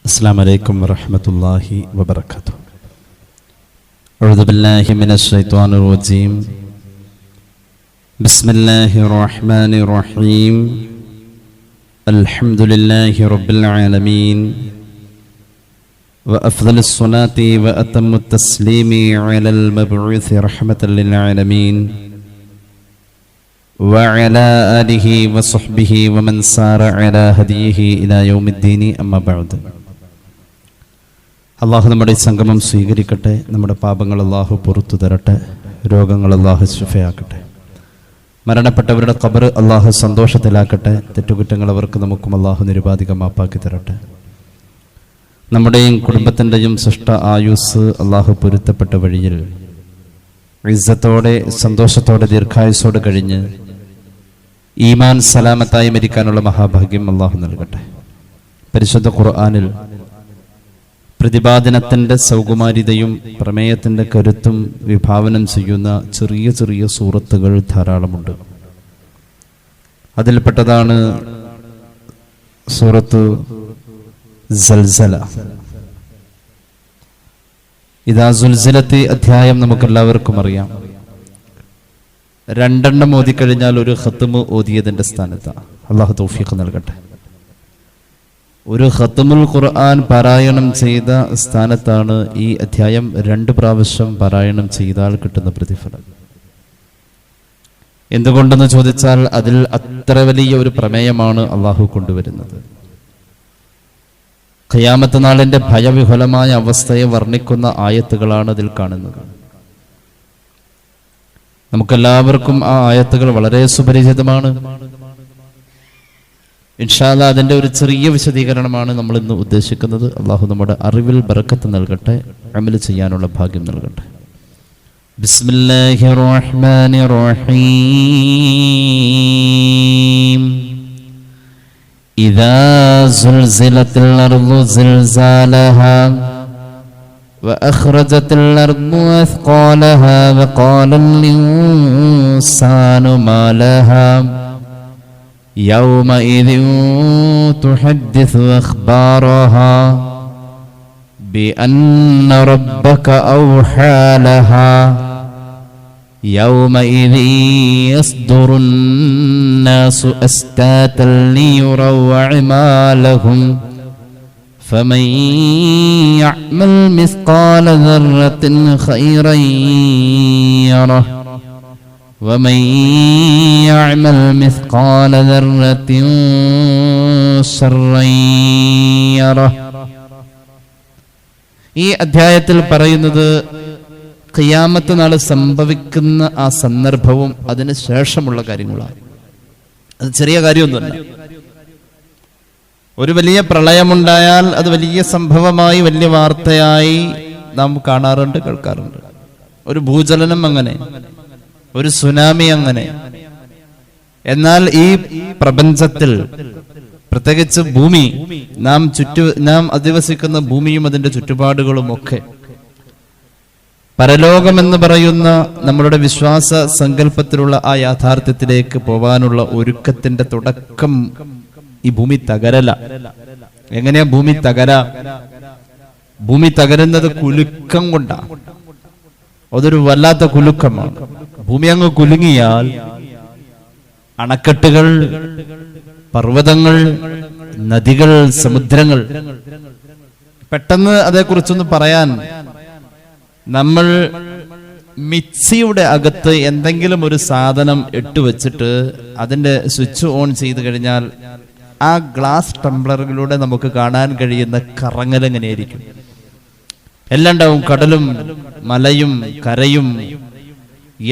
السلام عليكم ورحمة الله وبركاته. أعوذ بالله من الشيطان الرجيم. بسم الله الرحمن الرحيم. الحمد لله رب العالمين، وأفضل الصلاة وأتم التسليم على المبعوث رحمة للعالمين وعلى آله وصحبه ومن سار على هديه إلى يوم الدين. أما بعد. അള്ളാഹു നമ്മുടെ ഈ സംഗമം സ്വീകരിക്കട്ടെ. നമ്മുടെ പാപങ്ങൾ അള്ളാഹു പുറത്തു തരട്ടെ. രോഗങ്ങൾ അള്ളാഹു ശിഫയാക്കട്ടെ. മരണപ്പെട്ടവരുടെ ഖബർ അള്ളാഹു സന്തോഷത്തിലാക്കട്ടെ. തെറ്റുകുറ്റങ്ങൾ അവർക്ക് നമുക്കും അള്ളാഹു നിരുപാധികം മാപ്പാക്കി തരട്ടെ. നമ്മുടെയും കുടുംബത്തിൻ്റെയും സൃഷ്ട ആയുസ് അള്ളാഹു പൊരുത്തപ്പെട്ട വഴിയിൽ ഇസ്സത്തോടെ സന്തോഷത്തോടെ ദീർഘായുസോടെ കഴിഞ്ഞ് ഈമാൻ സലാമത്തായി മരിക്കാനുള്ള മഹാഭാഗ്യം അള്ളാഹു നൽകട്ടെ. പരിശുദ്ധ ഖുർആനിൽ പ്രതിപാദനത്തിൻ്റെ സൗകുമാര്യതയും പ്രമേയത്തിൻ്റെ കരുത്തും വിഭാവനം ചെയ്യുന്ന ചെറിയ ചെറിയ സൂറത്തുകൾ ധാരാളമുണ്ട്. അതിൽപ്പെട്ടതാണ് സൂറത്ത് സൽസല. ഇദാ സുൽസിലത്തി അധ്യായം നമുക്കെല്ലാവർക്കും അറിയാം. 2 ഓതിക്കഴിഞ്ഞാൽ ഒരു ഖത്മ് ഓതിയതിൻ്റെ സ്ഥാനത്താണ്. അള്ളാഹു തൗഫീഖ് നൽകട്ടെ. ഒരു ഖത്മുൽ ഖുർആൻ പാരായണം ചെയ്ത സ്ഥാനത്താണ് ഈ അധ്യായം 2 പ്രാവശ്യം പാരായണം ചെയ്താൽ കിട്ടുന്ന പ്രതിഫലം. എന്തുകൊണ്ടെന്ന് ചോദിച്ചാൽ അതിൽ അത്ര വലിയ ഒരു പ്രമേയമാണ് അള്ളാഹു കൊണ്ടുവരുന്നത്. ഖിയാമത്ത് നാളിന്റെ ഭയവിഹുലമായ അവസ്ഥയെ വർണ്ണിക്കുന്ന ആയത്തുകളാണ് അതിൽ കാണുന്നത്. നമുക്കെല്ലാവർക്കും ആ ആയത്തുകൾ വളരെ സുപരിചിതമാണ്. ഇൻഷാ അല്ലാഹ് അതിന്റെ ഒരു ചെറിയ വിശദീകരണമാണ് നമ്മൾ ഇന്ന് ഉദ്ദേശിക്കുന്നത്. അള്ളാഹു നമ്മുടെ അറിവിൽ ബറക്കത്ത് നൽകട്ടെ, അമൽ ചെയ്യാനുള്ള ഭാഗ്യം നൽകട്ടെ. ബിസ്മില്ലാഹിർ റഹ്മാനിർ റഹീം. ഇദാ സുൽസിലത്തിൽ അർളു സിൽസാലഹാ വഅഖ്റജത്തിൽ അർളു അസ്ഖാലഹാ വഖാലൽ ഇൻസാനു മാ ലഹാ يومئذ تحدث أخبارها بأن ربك أوحى لها يومئذ يصدر الناس أشتاتا ليروا أعمالهم فمن يعمل مثقال ذرة خيرا يره ومن يعمل مثقال ذرة شرا يره. ഈ അധ്യായത്തിൽ പറയുന്നത് ഖിയാമത്ത് നാൾ സംഭവിക്കുന്ന ആ സന്ദർഭവും അതിന് ശേഷമുള്ള കാര്യങ്ങളാണ്. അത് ചെറിയ കാര്യമൊന്നുമല്ല. ഒരു വലിയ പ്രളയമുണ്ടായാൽ അത് വലിയ സംഭവമായി വലിയ വാർത്തയായി നാം കാണാറുണ്ട്, കേൾക്കാറുണ്ട്. ഒരു ഭൂചലനം അങ്ങനെ, ഒരു സുനാമി അങ്ങനെ. എന്നാൽ ഈ പ്രപഞ്ചത്തിൽ, പ്രത്യേകിച്ച് ഭൂമി, നാം അധിവസിക്കുന്ന ഭൂമിയും അതിന്റെ ചുറ്റുപാടുകളും ഒക്കെ പരലോകമെന്ന് പറയുന്ന നമ്മളുടെ വിശ്വാസ സങ്കല്പത്തിലുള്ള ആ യാഥാർത്ഥ്യത്തിലേക്ക് പോവാനുള്ള ഒരുക്കത്തിന്റെ തുടക്കം ഈ ഭൂമി തകരല. എങ്ങനെയാ ഭൂമി തകരാ? ഭൂമി തകരുന്നത് കുലുക്കം കൊണ്ടാണ്. അതൊരു വല്ലാത്ത കുലുക്കമാണ്. ഭൂമി അങ്ങ് കുലുങ്ങിയാൽ അണക്കെട്ടുകൾ, പർവ്വതങ്ങൾ, നദികൾ, സമുദ്രങ്ങൾ, പെട്ടെന്ന് അതേക്കുറിച്ചൊന്ന് പറയാൻ, നമ്മൾ മിക്സിയുടെ അകത്ത് എന്തെങ്കിലും ഒരു സാധനം ഇട്ട് വെച്ചിട്ട് അതിന്റെ സ്വിച്ച് ഓൺ ചെയ്ത് കഴിഞ്ഞാൽ ആ ഗ്ലാസ് ടംബ്ലറുകളിലൂടെ നമുക്ക് കാണാൻ കഴിയുന്ന കറങ്ങൽ എങ്ങനെയായിരിക്കും? എല്ലാം ഉണ്ടാവും. കടലും മലയും കരയും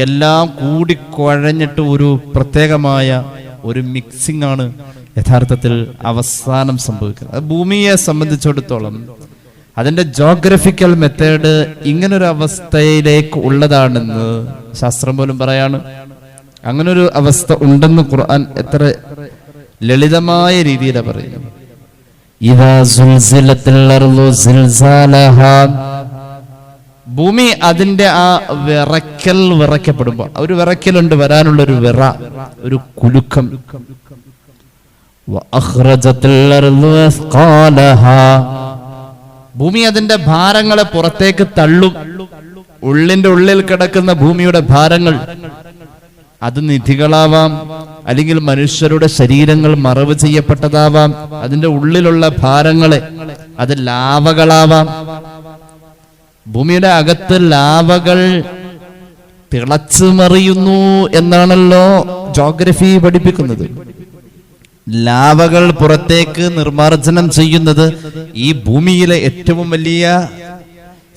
എല്ലാം കൂടിക്കുഴഞ്ഞിട്ട് ഒരു പ്രത്യേകമായ ഒരു മിക്സിംഗ് ആണ് യഥാർത്ഥത്തിൽ അവസാനം സംഭവിക്കുന്നത്. ഭൂമിയെ സംബന്ധിച്ചിടത്തോളം അതിന്റെ ജോഗ്രഫിക്കൽ മെത്തേഡ് ഇങ്ങനൊരു അവസ്ഥയിലേക്ക് ഉള്ളതാണെന്ന് ശാസ്ത്രം പോലും പറയാണ്. അങ്ങനൊരു അവസ്ഥ ഉണ്ടെന്ന് ഖുർആൻ എത്ര ലളിതമായ രീതിയിലാണ് പറയുന്നത്. ഇദാ സുൽസിലത്തിൽ അർളു സിൽസാലഹാ. ഭൂമി അതിന്റെ ആ വിറയ്ക്കപ്പെടുമ്പോ, ഒരു വിറയ്ക്കലുണ്ട്, വരാനുള്ള ഒരു വിറ, ഒരു കുലുക്കം. ഭൂമി അതിന്റെ ഭാരങ്ങളെ പുറത്തേക്ക് തള്ളും. ഉള്ളിന്റെ ഉള്ളിൽ കിടക്കുന്ന ഭൂമിയുടെ ഭാരങ്ങൾ അത് നിധികളാവാം, അല്ലെങ്കിൽ മനുഷ്യരുടെ ശരീരങ്ങൾ മറവ് ചെയ്യപ്പെട്ടതാവാം. അതിന്റെ ഉള്ളിലുള്ള ഭാരങ്ങളെ അത് ലാവകളാവാം. ഭൂമിയുടെ അകത്ത് ലാവകൾ തിളച്ചു മറിയുന്നു എന്നാണല്ലോ ജോഗ്രഫി പഠിപ്പിക്കുന്നത്. ലാവകൾ പുറത്തേക്ക് നിർമ്മാർജ്ജനം ചെയ്യുന്നത് ഈ ഭൂമിയിലെ ഏറ്റവും വലിയ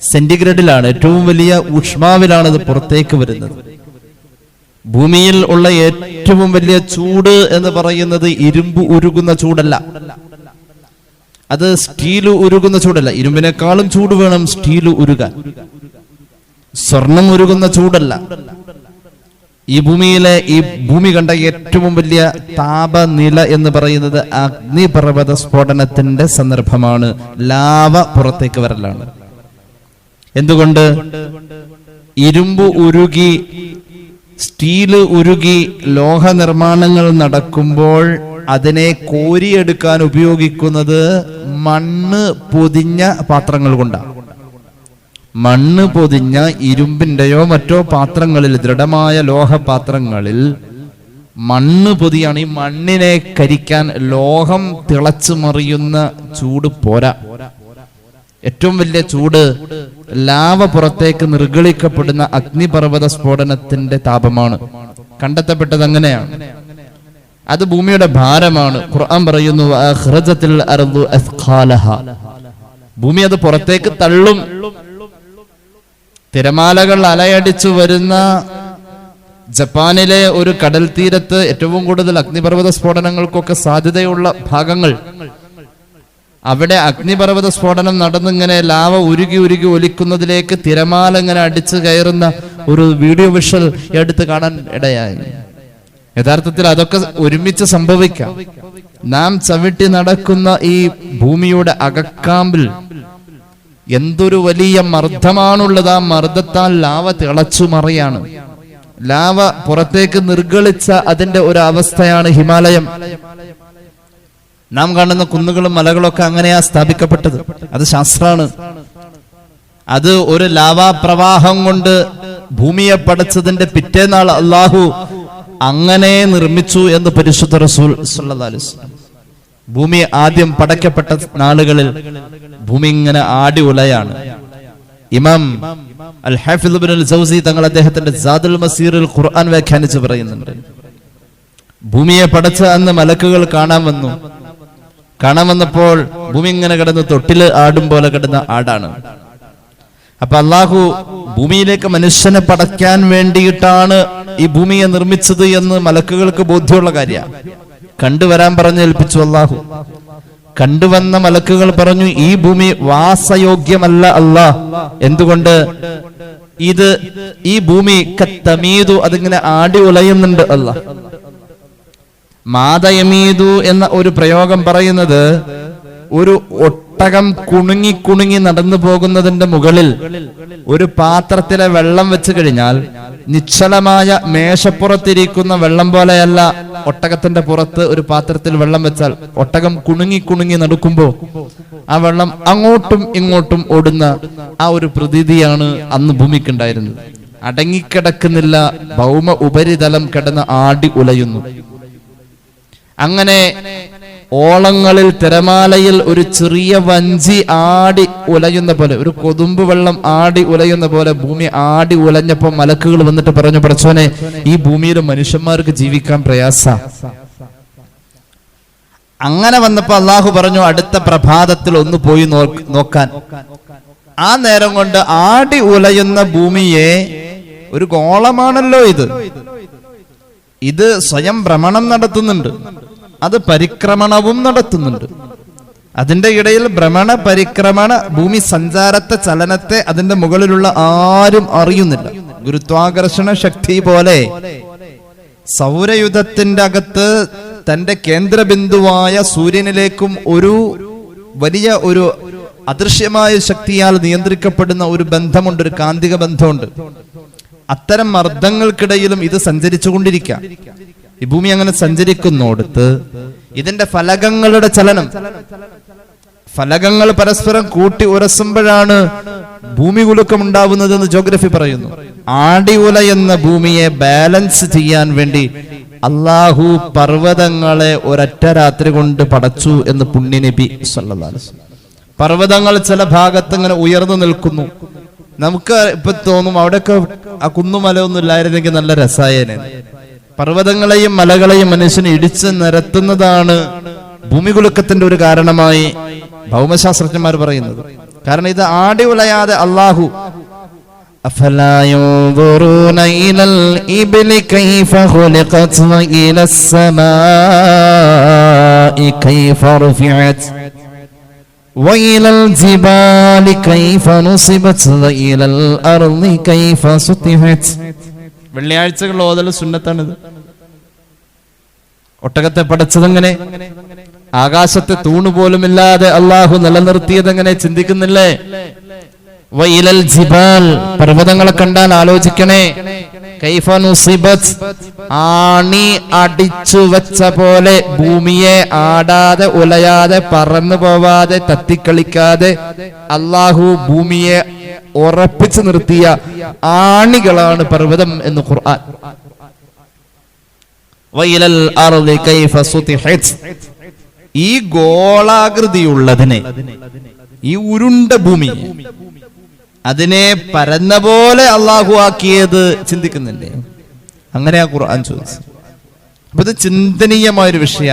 സെന്റിഗ്രേഡിലാണ്, ഏറ്റവും വലിയ ഊഷ്മാവിലാണ് ഇത് പുറത്തേക്ക് വരുന്നത്. ഭൂമിയിൽ ഉള്ള ഏറ്റവും വലിയ ചൂട് എന്ന് പറയുന്നത് ഇരുമ്പ് ഉരുകുന്ന ചൂടല്ല, അത് സ്റ്റീല് ഉരുകുന്ന ചൂടല്ല. ഇരുമ്പിനേക്കാളും ചൂട് വേണം സ്റ്റീല് ഉരുകാൻ. സ്വർണം ഉരുകുന്ന ചൂടല്ല. ഈ ഭൂമി കണ്ട ഏറ്റവും വലിയ താപനില എന്ന് പറയുന്നത് അഗ്നിപർവ്വത സ്ഫോടനത്തിന്റെ സന്ദർഭമാണ്. ലാവ പുറത്തേക്ക് വരലാണ്. എന്തുകൊണ്ട്? ഇരുമ്പ് ഉരുകി, സ്റ്റീല് ഉരുകി ലോഹ നിർമ്മാണങ്ങൾ നടക്കുമ്പോൾ അതിനെ കോരിയെടുക്കാൻ ഉപയോഗിക്കുന്നത് മണ്ണ് പൊതിഞ്ഞ പാത്രങ്ങൾ കൊണ്ടാണ്. മണ്ണ് പൊതിഞ്ഞ ഇരുമ്പിന്റെയോ മറ്റോ പാത്രങ്ങളിൽ, ദൃഢമായ ലോഹപാത്രങ്ങളിൽ മണ്ണ് പൊതിയാണ്. ഈ മണ്ണിനെ കരിക്കാൻ ലോഹം തിളച്ചു മറിയുന്ന ചൂട് പോരാ. ഏറ്റവും വലിയ ചൂട് ലാവ പുറത്തേക്ക് നിർഗളിക്കപ്പെടുന്ന അഗ്നിപർവ്വത സ്ഫോടനത്തിന്റെ താപമാണ്. കണ്ടെത്തപ്പെട്ടത് അങ്ങനെയാണ്. അത് ഭൂമിയുടെ ഭാരമാണ്. ഖുർആൻ പറയുന്നു, അഖ്റജത്തിൽ അർദു അസ്ഖാലഹ. ഭൂമി അത് പുറത്തേക്ക് തള്ളും. തിരമാലകൾ അലയടിച്ചു വരുന്ന ജപ്പാനിലെ ഒരു കടൽ തീരത്ത് ഏറ്റവും കൂടുതൽ അഗ്നിപർവ്വത സ്ഫോടനങ്ങൾക്കൊക്കെ സാധ്യതയുള്ള ഭാഗങ്ങൾ, അവിടെ അഗ്നിപർവ്വത സ്ഫോടനം നടന്നിങ്ങനെ ലാവ ഉരുകി ഉരുകി ഒലിക്കുന്നതിലേക്ക് തിരമാല ഇങ്ങനെ അടിച്ചു കയറുന്ന ഒരു വീഡിയോ വിഷ്വൽ എടുത്ത് കാണാൻ ഇടയായി. യഥാർത്ഥത്തിൽ അതൊക്കെ ഒരുമിച്ച് സംഭവിക്കാം. നാം ചവിട്ടി നടക്കുന്ന ഈ ഭൂമിയുടെ അകക്കാമ്പിൽ എന്തൊരു വലിയ മർദ്ദമാണുള്ളത്. ആ മർദ്ദത്താൽ ലാവ തിളച്ചു മറിയാണ്. ലാവ പുറത്തേക്ക് നിർഗളിച്ച അതിന്റെ ഒരു അവസ്ഥയാണ് ഹിമാലയം. നാം കാണുന്ന കുന്നുകളും മലകളൊക്കെ അങ്ങനെയാ സ്ഥാപിക്കപ്പെട്ടത്. അത് ശാസ്ത്രമാണ്. അത് ഒരു ലാവാപ്രവാഹം കൊണ്ട് ഭൂമിയെ പടച്ചതിന്റെ പിറ്റേന്നാൾ അള്ളാഹു അങ്ങനെ നിർമ്മിച്ചു എന്ന് പരിശുദ്ധ റസൂൽ സല്ലല്ലാഹു അലൈഹി വസല്ലം. ഭൂമി ആദ്യം പടക്കപ്പെട്ട നാളുകളിൽ ഭൂമി ഇങ്ങനെ ആടി ഉലയാണ്. ഇമാം അൽ ഹാഫിദ് ഇബ്നുൽ ജൗസി തങ്ങൾ അദ്ദേഹത്തിന്റെ സാദുൽ മസീറിൽ ഖുർആൻ വ്യാഖ്യാനിച്ച് പറയുന്നുണ്ട്, ഭൂമിയെ പടച്ച അന്ന് മലക്കുകൾ കാണാൻ വന്നപ്പോൾ ഭൂമി ഇങ്ങനെ കിടന്ന് തൊട്ടില് ആടും പോലെ കിടന്ന ആടാണ്. അപ്പൊ അള്ളാഹു ഭൂമിയിലേക്ക് മനുഷ്യനെ പടയ്ക്കാൻ വേണ്ടിയിട്ടാണ് ഈ ഭൂമിയെ നിർമ്മിച്ചത് എന്ന് മലക്കുകൾക്ക് ബോധ്യമുള്ള കാര്യമാണ്. കണ്ടുവരാൻ പറഞ്ഞ് ഏൽപ്പിച്ചു അള്ളാഹു. കണ്ടുവന്ന മലക്കുകൾ പറഞ്ഞു, ഈ ഭൂമി വാസയോഗ്യമല്ല അല്ലാഹ്. എന്തുകൊണ്ട്? ഈ ഭൂമി കത്തമീദു, അതിങ്ങനെ ആടി ഉലയുന്നുണ്ട് അല്ലാഹ്. മാതയമീദു എന്ന ഒരു പ്രയോഗം പറയുന്നത്, ഒരു ഒട്ടകം കുണുങ്ങി കുണുങ്ങി നടന്നു പോകുന്നതിന്റെ മുകളിൽ ഒരു പാത്രത്തിലെ വെള്ളം വെച്ച് കഴിഞ്ഞാൽ നിശ്ചലമായ മേശപ്പുറത്തിരിക്കുന്ന വെള്ളം പോലെയല്ല ഒട്ടകത്തിന്റെ പുറത്ത് ഒരു പാത്രത്തിൽ വെള്ളം വെച്ചാൽ ഒട്ടകം കുണുങ്ങി കുണുങ്ങി നടക്കുമ്പോ ആ വെള്ളം അങ്ങോട്ടും ഇങ്ങോട്ടും ഓടുന്ന ആ ഒരു പ്രതീതിയാണ് അന്ന് ഭൂമിക്കുണ്ടായിരുന്നത്. അടങ്ങിക്കിടക്കുന്നില്ല, ഭൗമ ഉപരിതലം കിടന്ന് ആടി ഉലയുന്നു. അങ്ങനെ ഓളങ്ങളിൽ തിരമാലയിൽ ഒരു ചെറിയ വഞ്ചി ആടി ഉലയുന്ന പോലെ, ഒരു കൊതുമ്പ് വെള്ളം ആടി ഉലയുന്ന പോലെ ഭൂമി ആടി ഉലഞ്ഞപ്പോ മലക്കുകൾ വന്നിട്ട് പറഞ്ഞു, പടച്ചോനെ, ഈ ഭൂമിയിൽ മനുഷ്യന്മാർക്ക് ജീവിക്കാൻ പ്രയാസ. അങ്ങനെ വന്നപ്പോ അള്ളാഹു പറഞ്ഞു, അടുത്ത പ്രഭാതത്തിൽ ഒന്ന് പോയി നോക്കാൻ. ആ നേരം കൊണ്ട് ആടി ഉലയുന്ന ഭൂമിയെ, ഒരു ഗോളമാണല്ലോ ഇത് സ്വയം ഭ്രമണം നടത്തുന്നുണ്ട്, അത് പരിക്രമണവും നടത്തുന്നുണ്ട്. അതിന്റെ ഇടയിൽ ഭ്രമണ പരിക്രമണ ഭൂമി സഞ്ചാരത്തെ, ചലനത്തെ അതിന്റെ മുകളിലുള്ള ആരും അറിയുന്നില്ല. ഗുരുത്വാകർഷണ ശക്തി പോലെ സൗരയുധത്തിന്റെ അകത്ത് തന്റെ കേന്ദ്രബിന്ദുവായ സൂര്യനിലേക്കും ഒരു വലിയ ഒരു അദൃശ്യമായ ശക്തിയാൽ നിയന്ത്രിക്കപ്പെടുന്ന ഒരു ബന്ധമുണ്ട്, ഒരു കാന്തിക ബന്ധമുണ്ട്. അത്തരം മർദ്ദങ്ങൾക്കിടയിലും ഇത് സഞ്ചരിച്ചുകൊണ്ടിരിക്കാം. ഈ ഭൂമി അങ്ങനെ സഞ്ചരിക്കുന്നോടത്ത് ഇതിന്റെ ഫലകങ്ങളുടെ ചലനം, ഫലകങ്ങൾ പരസ്പരം കൂട്ടി ഉരസുമ്പോഴാണ് ഭൂമി കുലുക്കം ഉണ്ടാവുന്നതെന്ന് ജോഗ്രഫി പറയുന്നു. ആടി ഉലയുന്ന ഭൂമിയെ ബാലൻസ് ചെയ്യാൻ വേണ്ടി അള്ളാഹു പർവ്വതങ്ങളെ ഒരൊറ്റ രാത്രി കൊണ്ട് പടച്ചു എന്ന് പുണ്യനബി സല്ലല്ലാഹു അലൈഹി വസല്ലം. പർവ്വതങ്ങൾ ചില ഭാഗത്ത് ഇങ്ങനെ ഉയർന്നു നിൽക്കുന്നു. നമുക്ക് ഇപ്പൊ തോന്നും അവിടെയൊക്കെ ആ കുന്നുമലയൊന്നും ഇല്ലായിരുന്നെങ്കിൽ നല്ല രസായനെ. പർവ്വതങ്ങളെയും മലകളെയും മനുഷ്യന് ഇടിച്ച് നിരത്തുന്നതാണ് ഭൂമികുലുക്കത്തിന്റെ ഒരു കാരണമായി ഭൗമശാസ്ത്രജ്ഞന്മാർ പറയുന്നത്. കാരണം ഇത് ആടി ഉലയാതെ അള്ളാഹു أفلا ينظرون إلى الإبل كيف خلقت وإلى السماء كيف رفعت وإلى الجبال كيف نصبت وإلى الأرض كيف سطحت. വെള്ളിയാഴ്ചകൾ ഓതൽ സുന്നത്താണിത്. ഒട്ടകത്തെ പടച്ചതെങ്ങനെ, ആകാശത്തെ തൂണുപോലുമില്ലാതെ അള്ളാഹു നിലനിർത്തിയതെങ്ങനെ ചിന്തിക്കുന്നില്ലേ? വൈലൽ ജിബാൽ, പർവ്വതങ്ങളെ കണ്ടാൽ ആലോചിക്കണേ. കൈഫ നുസിബത്, ആണി അടിച്ചു വെച്ച പോലെ ഭൂമിയെ ആടാതെ ഉലയാതെ പറന്നു പോവാതെ തത്തിക്കളിക്കാതെ അള്ളാഹു ഭൂമിയെ ഉറപ്പിച്ചു നിർത്തിയ ആണികളാണ് പർവ്വതം എന്ന് ഖുർആൻ. വൈലൽ അർളി കൈഫ സുതിഹത്, ഈ ഗോളാകൃതിയുള്ളതിനെ, ഈ ഉരുണ്ട ഭൂമി, അതിനെ പരന്ന പോലെ അള്ളാഹു ആക്കിയത് ചിന്തിക്കുന്നില്ലേ? അങ്ങനെയാ ഖുർആൻ ചോദിച്ചത്. അപ്പൊ ഇത് ചിന്തനീയമായൊരു വിഷയ.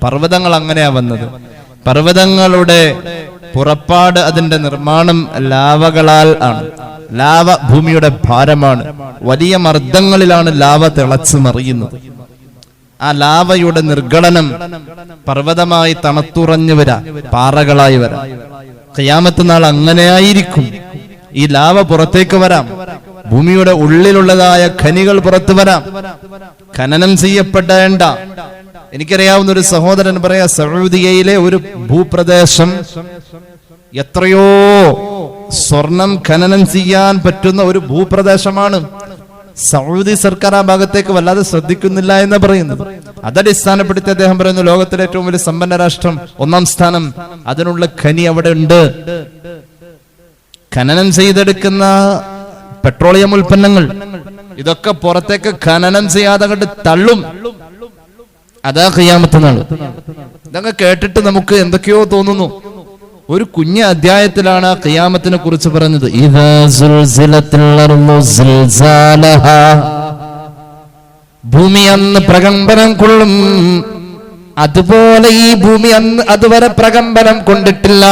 പർവ്വതങ്ങൾ അങ്ങനെയാ വന്നത്. പർവ്വതങ്ങളുടെ പുറപ്പാട്, അതിന്റെ നിർമ്മാണം ലാവകളാൽ ആണ്. ലാവ ഭൂമിയുടെ ഭാരമാണ്. വലിയ മർദ്ദങ്ങളിലാണ് ലാവ തിളച്ചു മറിയുന്നത്. ആ ലാവയുടെ നിർഗളനം പർവ്വതമായി തണുത്തുറഞ്ഞു വരാ, പാറകളായി വരാം. ഖിയാമത്ത് നാൾ അങ്ങനെയായിരിക്കും. ഈ ലാവ പുറത്തേക്ക് വരാം, ഭൂമിയുടെ ഉള്ളിലുള്ളതായ ഖനികൾ പുറത്തു വരാം. ഖനനം ചെയ്യപ്പെടേണ്ട, എനിക്കറിയാവുന്ന ഒരു സഹോദരൻ പറയാ, സൗദിയയിലെ ഒരു ഭൂപ്രദേശം എത്രയോ സ്വർണം ഖനനം ചെയ്യാൻ പറ്റുന്ന ഒരു ഭൂപ്രദേശമാണ്. സൗദി സർക്കാർ ആ ഭാഗത്തേക്ക് വല്ലാതെ ശ്രദ്ധിക്കുന്നില്ല എന്ന് പറയുന്നത്. അതടിസ്ഥാനപ്പെടുത്തി അദ്ദേഹം പറയുന്നു, ലോകത്തിലെ ഏറ്റവും വലിയ സമ്പന്ന രാഷ്ട്രം, 1ാം സ്ഥാനം, അതിനുള്ള ഖനി അവിടെ ഉണ്ട്. ഖനനം ചെയ്തെടുക്കുന്ന പെട്രോളിയം ഉൽപ്പന്നങ്ങൾ ഇതൊക്കെ പുറത്തേക്ക് ഖനനം ചെയ്യാതെ കണ്ട് തള്ളും. അതാ ഖിയാമത്ത് നാൾ. ഇതൊക്കെ കേട്ടിട്ട് നമുക്ക് എന്തൊക്കെയോ തോന്നുന്നു. ഒരു കുഞ്ഞ അധ്യായത്തിലാണ് ഖിയാമത്തിനെ കുറിച്ച് പറഞ്ഞത്. ഇദാ സുൽസിലത്തിൽ അർളു സിൽസാലഹാ, ഭൂമി അന്ന് പ്രകമ്പനം കൊള്ളും. അതുപോലെ ഈ ഭൂമി അന്ന് അതുവരെ പ്രകമ്പനം കൊണ്ടിട്ടില്ല.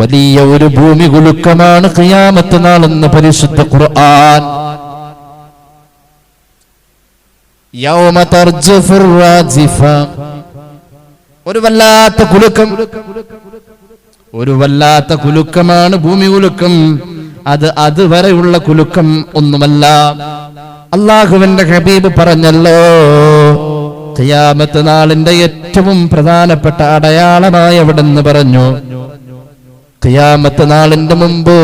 വലിയ ഒരു ഭൂമി കുലുക്കമാണ് ഖിയാമത്ത് നാളെന്ന് പരിശുദ്ധ ഖുർആൻ. യൗമ തർജുഫുർ റാജിഫ, ഒരു വല്ലാത്ത കുലുക്കം, ഒരു വല്ലാത്ത കുലുക്കമാണ് ഭൂമി കുലുക്കം. അത് അതുവരെയുള്ള കുലുക്കം ഒന്നുമല്ല. അള്ളാഹുവിന്റെ ഹബീബ് പറഞ്ഞല്ലോ, ഖിയാമത്ത് നാളിന്റെ ഏറ്റവും പ്രധാനപ്പെട്ട അടയാളമായി അവിടെന്ന് പറഞ്ഞു, ഖിയാമത്ത് നാളിന്റെ മുമ്പ്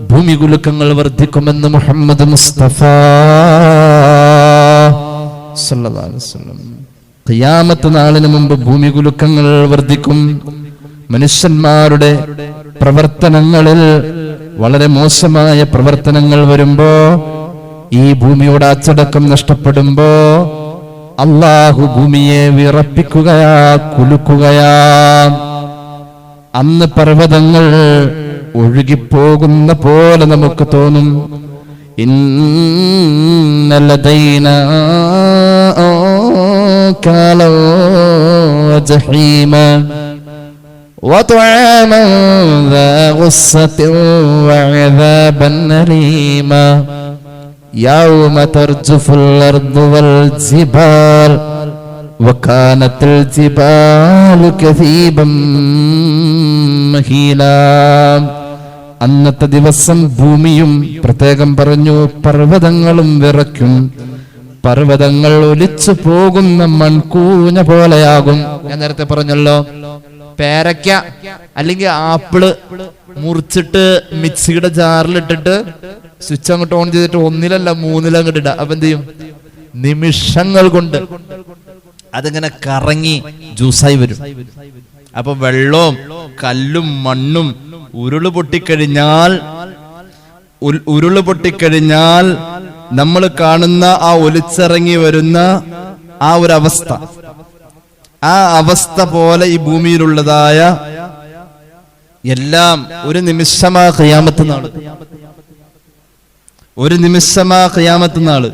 ഭൂമി കുലുക്കങ്ങൾ വർദ്ധിക്കുമെന്ന് മുഹമ്മദ് മുസ്തഫ സല്ലല്ലാഹു അലൈഹി വസല്ലം. ഖിയാമത്ത് നാളിന് മുമ്പ് ഭൂമി കുലുക്കങ്ങൾ വർദ്ധിക്കും. മനുഷ്യന്മാരുടെ പ്രവർത്തനങ്ങളിൽ വളരെ മോശമായ പ്രവർത്തനങ്ങൾ വരുമ്പോ, ഈ ഭൂമിയുടെ അച്ചടക്കം നഷ്ടപ്പെടുമ്പോ അള്ളാഹു ഭൂമിയെ വിറപ്പിക്കുകയാ, കുലുക്കുകയാ. അന്ന് പർവ്വതങ്ങൾ ഒഴുകിപ്പോകുന്ന പോലെ നമുക്ക് തോന്നും. ഇന്നലദൈനാ കാലോ ജഹീമ വതഅമൻ ദാ ഗുസ്സത്തിൻ വഅദാബൻ അലീമ യൗമ തർജുഫുൽ അർദു വൽ ജിബാൽ വകാനത്തിൽ ജിബാലു കസീബൻ മഹീലാ. അന്നത്തെ ദിവസം ഭൂമിയും, പ്രത്യേകം പറഞ്ഞു പർവ്വതങ്ങളും വിറയ്ക്കും. പർവ്വതങ്ങൾ ഒലിച്ചു പോകുന്ന മൺകൂന പോലെയാകും. ഞാൻ നേരത്തെ പറഞ്ഞല്ലോ, പേരയ്ക്ക അല്ലെങ്കിൽ ആപ്പിള് മുറിച്ചിട്ട് മിക്സിയുടെ ജാറിലിട്ടിട്ട് സ്വിച്ച് അങ്ങോട്ട് ഓൺ ചെയ്തിട്ട് 1-ലല്ല 3-ലങ്ങോട്ട് ഇടുക. അപ്പൊ എന്ത് ചെയ്യും? നിമിഷങ്ങൾ കൊണ്ട് അതിങ്ങനെ കറങ്ങി ജ്യൂസായി വരും. അപ്പൊ വെള്ളവും കല്ലും മണ്ണും ഉരുള് പൊട്ടിക്കഴിഞ്ഞാൽ നമ്മൾ കാണുന്ന ആ ഒലിച്ചിറങ്ങി വരുന്ന ആ ഒരു അവസ്ഥ, ആ അവസ്ഥ പോലെ ഈ ഭൂമിയിലുള്ളതായ എല്ലാം ഒരു നിമിഷമാ ഖിയാമത്ത് നാള്. ഒരു നിമിഷമാ ഖിയാമത്ത് നാള്.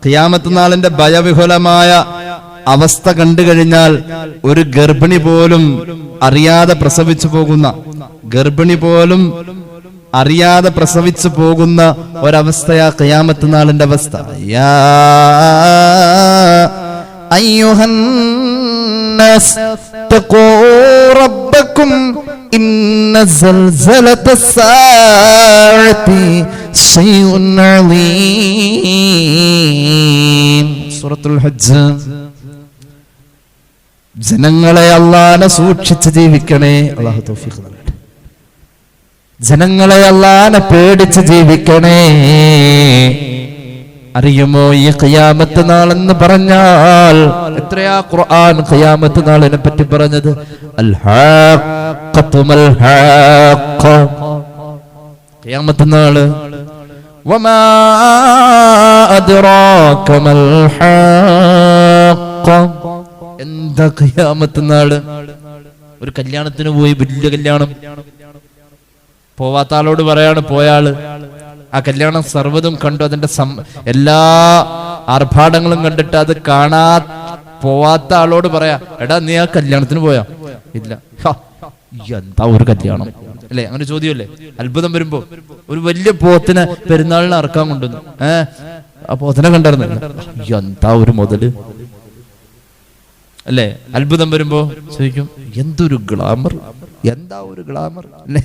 ഖിയാമത്ത് നാളിന്റെ ഭയവിഹുലമായ അവസ്ഥ കണ്ടു കഴിഞ്ഞാൽ ഒരു ഗർഭിണി പോലും അറിയാതെ പ്രസവിച്ചു പോകുന്ന ഒരവസ്ഥയാ ഖിയാമത്ത് നാളിന്റെ അവസ്ഥ. യാ അയ്യുഹന്നാസ് തഖൂ റബ്ബക്കും ഇന്ന സൽസലത്തസ്സാഅതി ശൈഉൻ അളീം. സൂറത്തുൽ ഹജ്ജ്. ജനങ്ങളെ അല്ലാഹനെ സൂക്ഷിച്ച് ജീവിക്കണേ. അല്ലാഹു തൗഫീഖ് നൽകട്ടെ. ജനങ്ങളെ അല്ലാഹനെ പേടിച്ച് ജീവിക്കണേ. അറിയുമോ ഈ ഖിയാമത്ത് നാളെന്ന് പറഞ്ഞാൽ എത്രയാ ഖുർആൻ ഖിയാമത്ത് നാളിനെ പറ്റി പറഞ്ഞത്? അൽ ഹാഖ്ഖത്തു മൽ ഹാഖ്ഖ. ഖിയാമത്ത് നാള്. വമാ അദ്റാക മൽ ഹാഖ്ഖ. എന്താ ഖിയാമത്ത് നാള്? ഒരു കല്യാണത്തിന് പോയി, വലിയ കല്യാണം, പോവാത്ത ആളോട് പറയാണ് പോയാള് ആ കല്യാണം സർവ്വതും കണ്ടു, അതിന്റെ എല്ലാ ആർഭാടങ്ങളും കണ്ടിട്ട് അത് പോവാത്ത ആളോട് പറയാ, എടാ നീ ആ കല്യാണത്തിന് പോയാ? ഇല്ല. എന്താ ഒരു കല്യാണം അല്ലെ? അങ്ങനെ ചോദ്യമല്ലേ? അത്ഭുതം വരുമ്പോ ഒരു വലിയ പോത്തിനെ പെരുന്നാളിന് അറക്കാൻ കൊണ്ടുവന്നു. ആ പോത്തിനെ കണ്ടായിരുന്നില്ല. എന്താ ഒരു മുതല് അല്ലേ? അത്ഭുതം വരുമ്പോ ചോദിക്കും എന്തൊരു ഗ്ലാമർ, എന്താ ഒരു ഗ്ലാമർ അല്ലേ?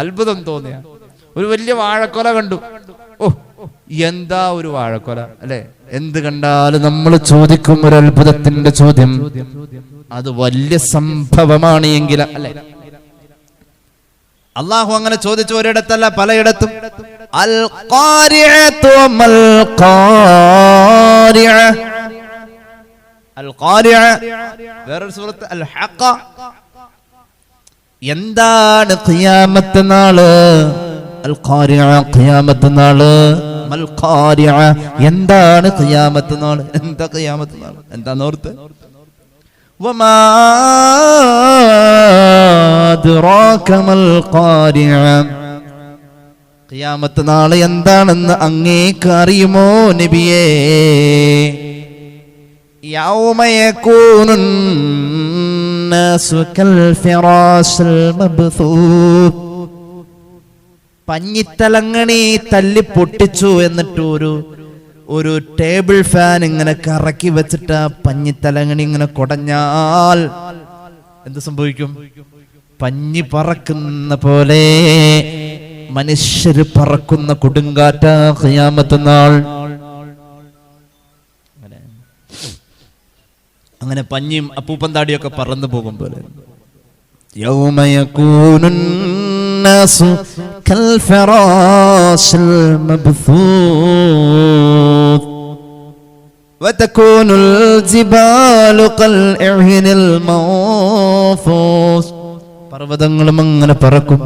അത്ഭുതം തോന്നിയ ഒരു വലിയ വാഴക്കൊല കണ്ടു. ഓ എന്താ ഒരു വാഴക്കൊല അല്ലെ? എന്ത് കണ്ടാലും നമ്മൾ ചോദിക്കും ഒരു അത്ഭുതത്തിന്റെ ചോദ്യം. അത് വലിയ സംഭവമാണ് എങ്കിൽ അല്ലെ? അള്ളാഹു അങ്ങനെ ചോദിച്ചു ഒരിടത്തല്ല, പലയിടത്തും. അൽ ഖാരിഅതു മൽ ഖാരിഅ. അൽ ഖാരിഅ. വേറൊരു സൂറത്ത് അൽ ഹഖ. എന്താണ് ഖിയാമത്ത് നാള്? അൽ ഖാരിഅ. ഖിയാമത്ത് നാള്. മൽ ഖാരിഅ. എന്താണ് ഖിയാമത്ത് നാള്? എന്താ ഖിയാമത്ത് നാള്? എന്താന്ന് ഓർത്ത്? വമാ അദ്റാക മൽ ഖാരിഅ. ഖിയാമത്ത് നാള് എന്താണെന്ന് അങ്ങേക്ക് അറിയുമോ നബിയേ? യൗമ യകൂനുൻ നാസു കൽ ഫിറാശിൽ മബ്സൂത്ത്. പഞ്ഞിത്തലങ്ങണി തല്ലി പൊട്ടിച്ചു, എന്നിട്ട് ഒരു ടേബിൾ ഫാൻ ഇങ്ങനെ കറക്കി വെച്ചിട്ട് പഞ്ഞിത്തലങ്ങണി ഇങ്ങനെ കുടഞ്ഞാൽ എന്ത് സംഭവിക്കും? പഞ്ഞി പറക്കുന്ന പോലെ മനുഷ്യര് പറക്കുന്ന കൊടുങ്കാറ്റ ഖിയാമത്ത് നാൾ. അങ്ങനെ പഞ്ഞിയും അപ്പൂപ്പന്താടിയൊക്കെ പറന്നു പോകും പോലെ. യൗമ യകൂനുൻ നാസു കൽ ഫിറാശിൽ മബ്സൂത്ത് വതകൂനുൽ ജിബാലു കൽ ഇഹ്നിൽ മൗഫൂസ്. പർവ്വതങ്ങളും അങ്ങനെ പറക്കും,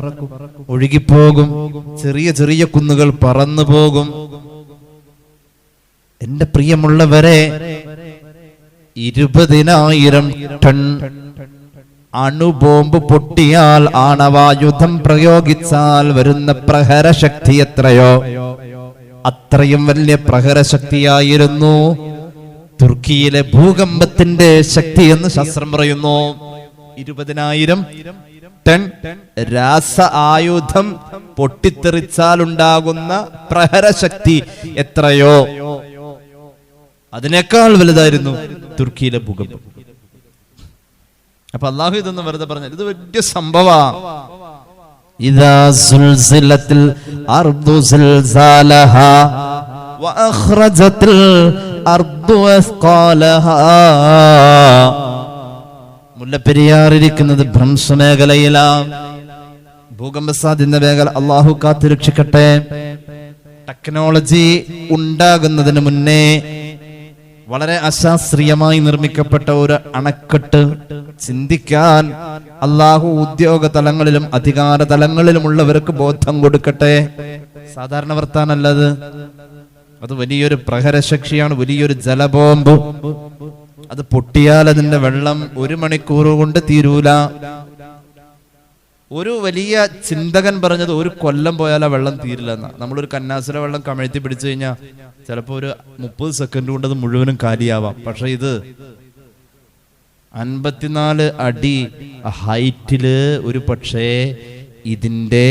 ഒഴുകിപ്പോകും. ചെറിയ ചെറിയ കുന്നുകൾ പറന്നു പോകും. എന്റെ പ്രിയമുള്ളവരെ, 20,000 ടൺ അണുബോംബ് പൊട്ടിയാൽ, ആണവായുധം പ്രയോഗിച്ചാൽ വരുന്ന പ്രഹരശക്തി എത്രയോ അത്രയും വലിയ പ്രഹരശക്തിയായിരുന്നു തുർക്കിയിലെ ഭൂകമ്പത്തിന്റെ ശക്തി എന്ന് ശാസ്ത്രം പറയുന്നു. 20,000 ടൺ രാസ ആയുധം പൊട്ടിത്തെറിച്ചാൽ ഉണ്ടാകുന്ന പ്രഹരശക്തി എത്രയോ അതിനേക്കാൾ വലുതായിരുന്നു തുർക്കിയിലെ ഭൂകമ്പം. അപ്പൊ അള്ളാഹു ഇതൊന്നും വെറുതെ പറഞ്ഞ, ഇത് വലിയ സംഭവമാണ്. ഇദാ സുൽസിലത്തിൽ അർദു സിൽസാലഹാ വഅഖ്റജത്തിൽ അർദു അസ്ഖാലഹാ. മുല്ലപ്പെരിയാർ ഇരിക്കുന്നത് ഭ്രംശമേഖലയിലാണ്, ഭൂകമ്പ സാധ്യത മേഖല. അള്ളാഹു കാത്തുരക്ഷിക്കട്ടെ. ടെക്നോളജി ഉണ്ടാകുന്നതിന് മുന്നേ വളരെ അശാസ്ത്രീയമായി നിർമ്മിക്കപ്പെട്ട ഒരു അണക്കെട്ട് ചിന്തിക്കാൻ അള്ളാഹു ഉദ്യോഗ തലങ്ങളിലും അധികാര തലങ്ങളിലുമുള്ളവർക്ക് ബോധം കൊടുക്കട്ടെ. സാധാരണ വർത്താനല്ലത്, അത് വലിയൊരു പ്രഹരശക്തിയാണ്, വലിയൊരു ജലബോംബ്. അത് പൊട്ടിയാൽ അതിന്റെ വെള്ളം 1 മണിക്കൂർ കൊണ്ട് തീരൂല. ഒരു വലിയ ചിന്തകൻ പറഞ്ഞത് 1 കൊല്ലം പോയാൽ ആ വെള്ളം തീരില്ലെന്ന. നമ്മളൊരു കന്നാസിലെ വെള്ളം കമഴ്ത്തി പിടിച്ചു കഴിഞ്ഞാൽ ചിലപ്പോൾ ഒരു 30 സെക്കൻഡ് കൊണ്ട് അത് മുഴുവനും കാലിയാവാം. പക്ഷെ ഇത് 54 അടി ഹൈറ്റില് ഒരു പക്ഷേ ഇതിന്റെ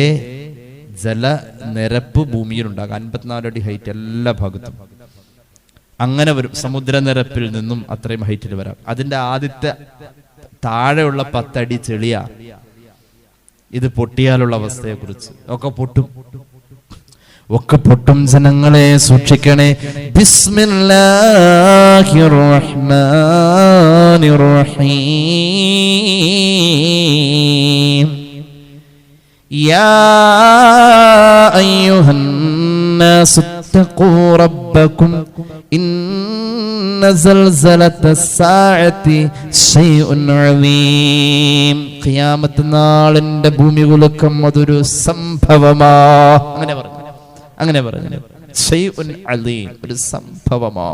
ജലനിരപ്പ് ഭൂമിയിലുണ്ടാകും. 54 അടി ഹൈറ്റ് എല്ലാ ഭാഗത്തും അങ്ങനെ വരും. സമുദ്രനിരപ്പിൽ നിന്നും അത്രയും ഹൈറ്റിൽ വരാം. അതിന്റെ ആദ്യത്തെ താഴെയുള്ള 10 അടി ചെളിയാ. ഇത് പൊട്ടിയാലുള്ള അവസ്ഥയെ കുറിച്ച് ഒക്കെ പൊട്ടും. ജനങ്ങളെ സൂക്ഷിക്കണേ. ബിസ്മില്ലാഹിർ റഹ്മാനിർ റഹീം. യാ അയ്യുഹൻ നാസ് ഇത്തഖൂ റബ്ബക്കും ഇന്ന സൽസലത്തസ് സാഅത്തി ശൈഉൻ അളീം. ഖിയാമത്ത് നാളിന്റെ ഭൂമികുലുക്കം അതൊരു സംഭവമാ. അങ്ങനെ പറഞ്ഞു ശൈഉൻ അളീം, ഒരു സംഭവമാ,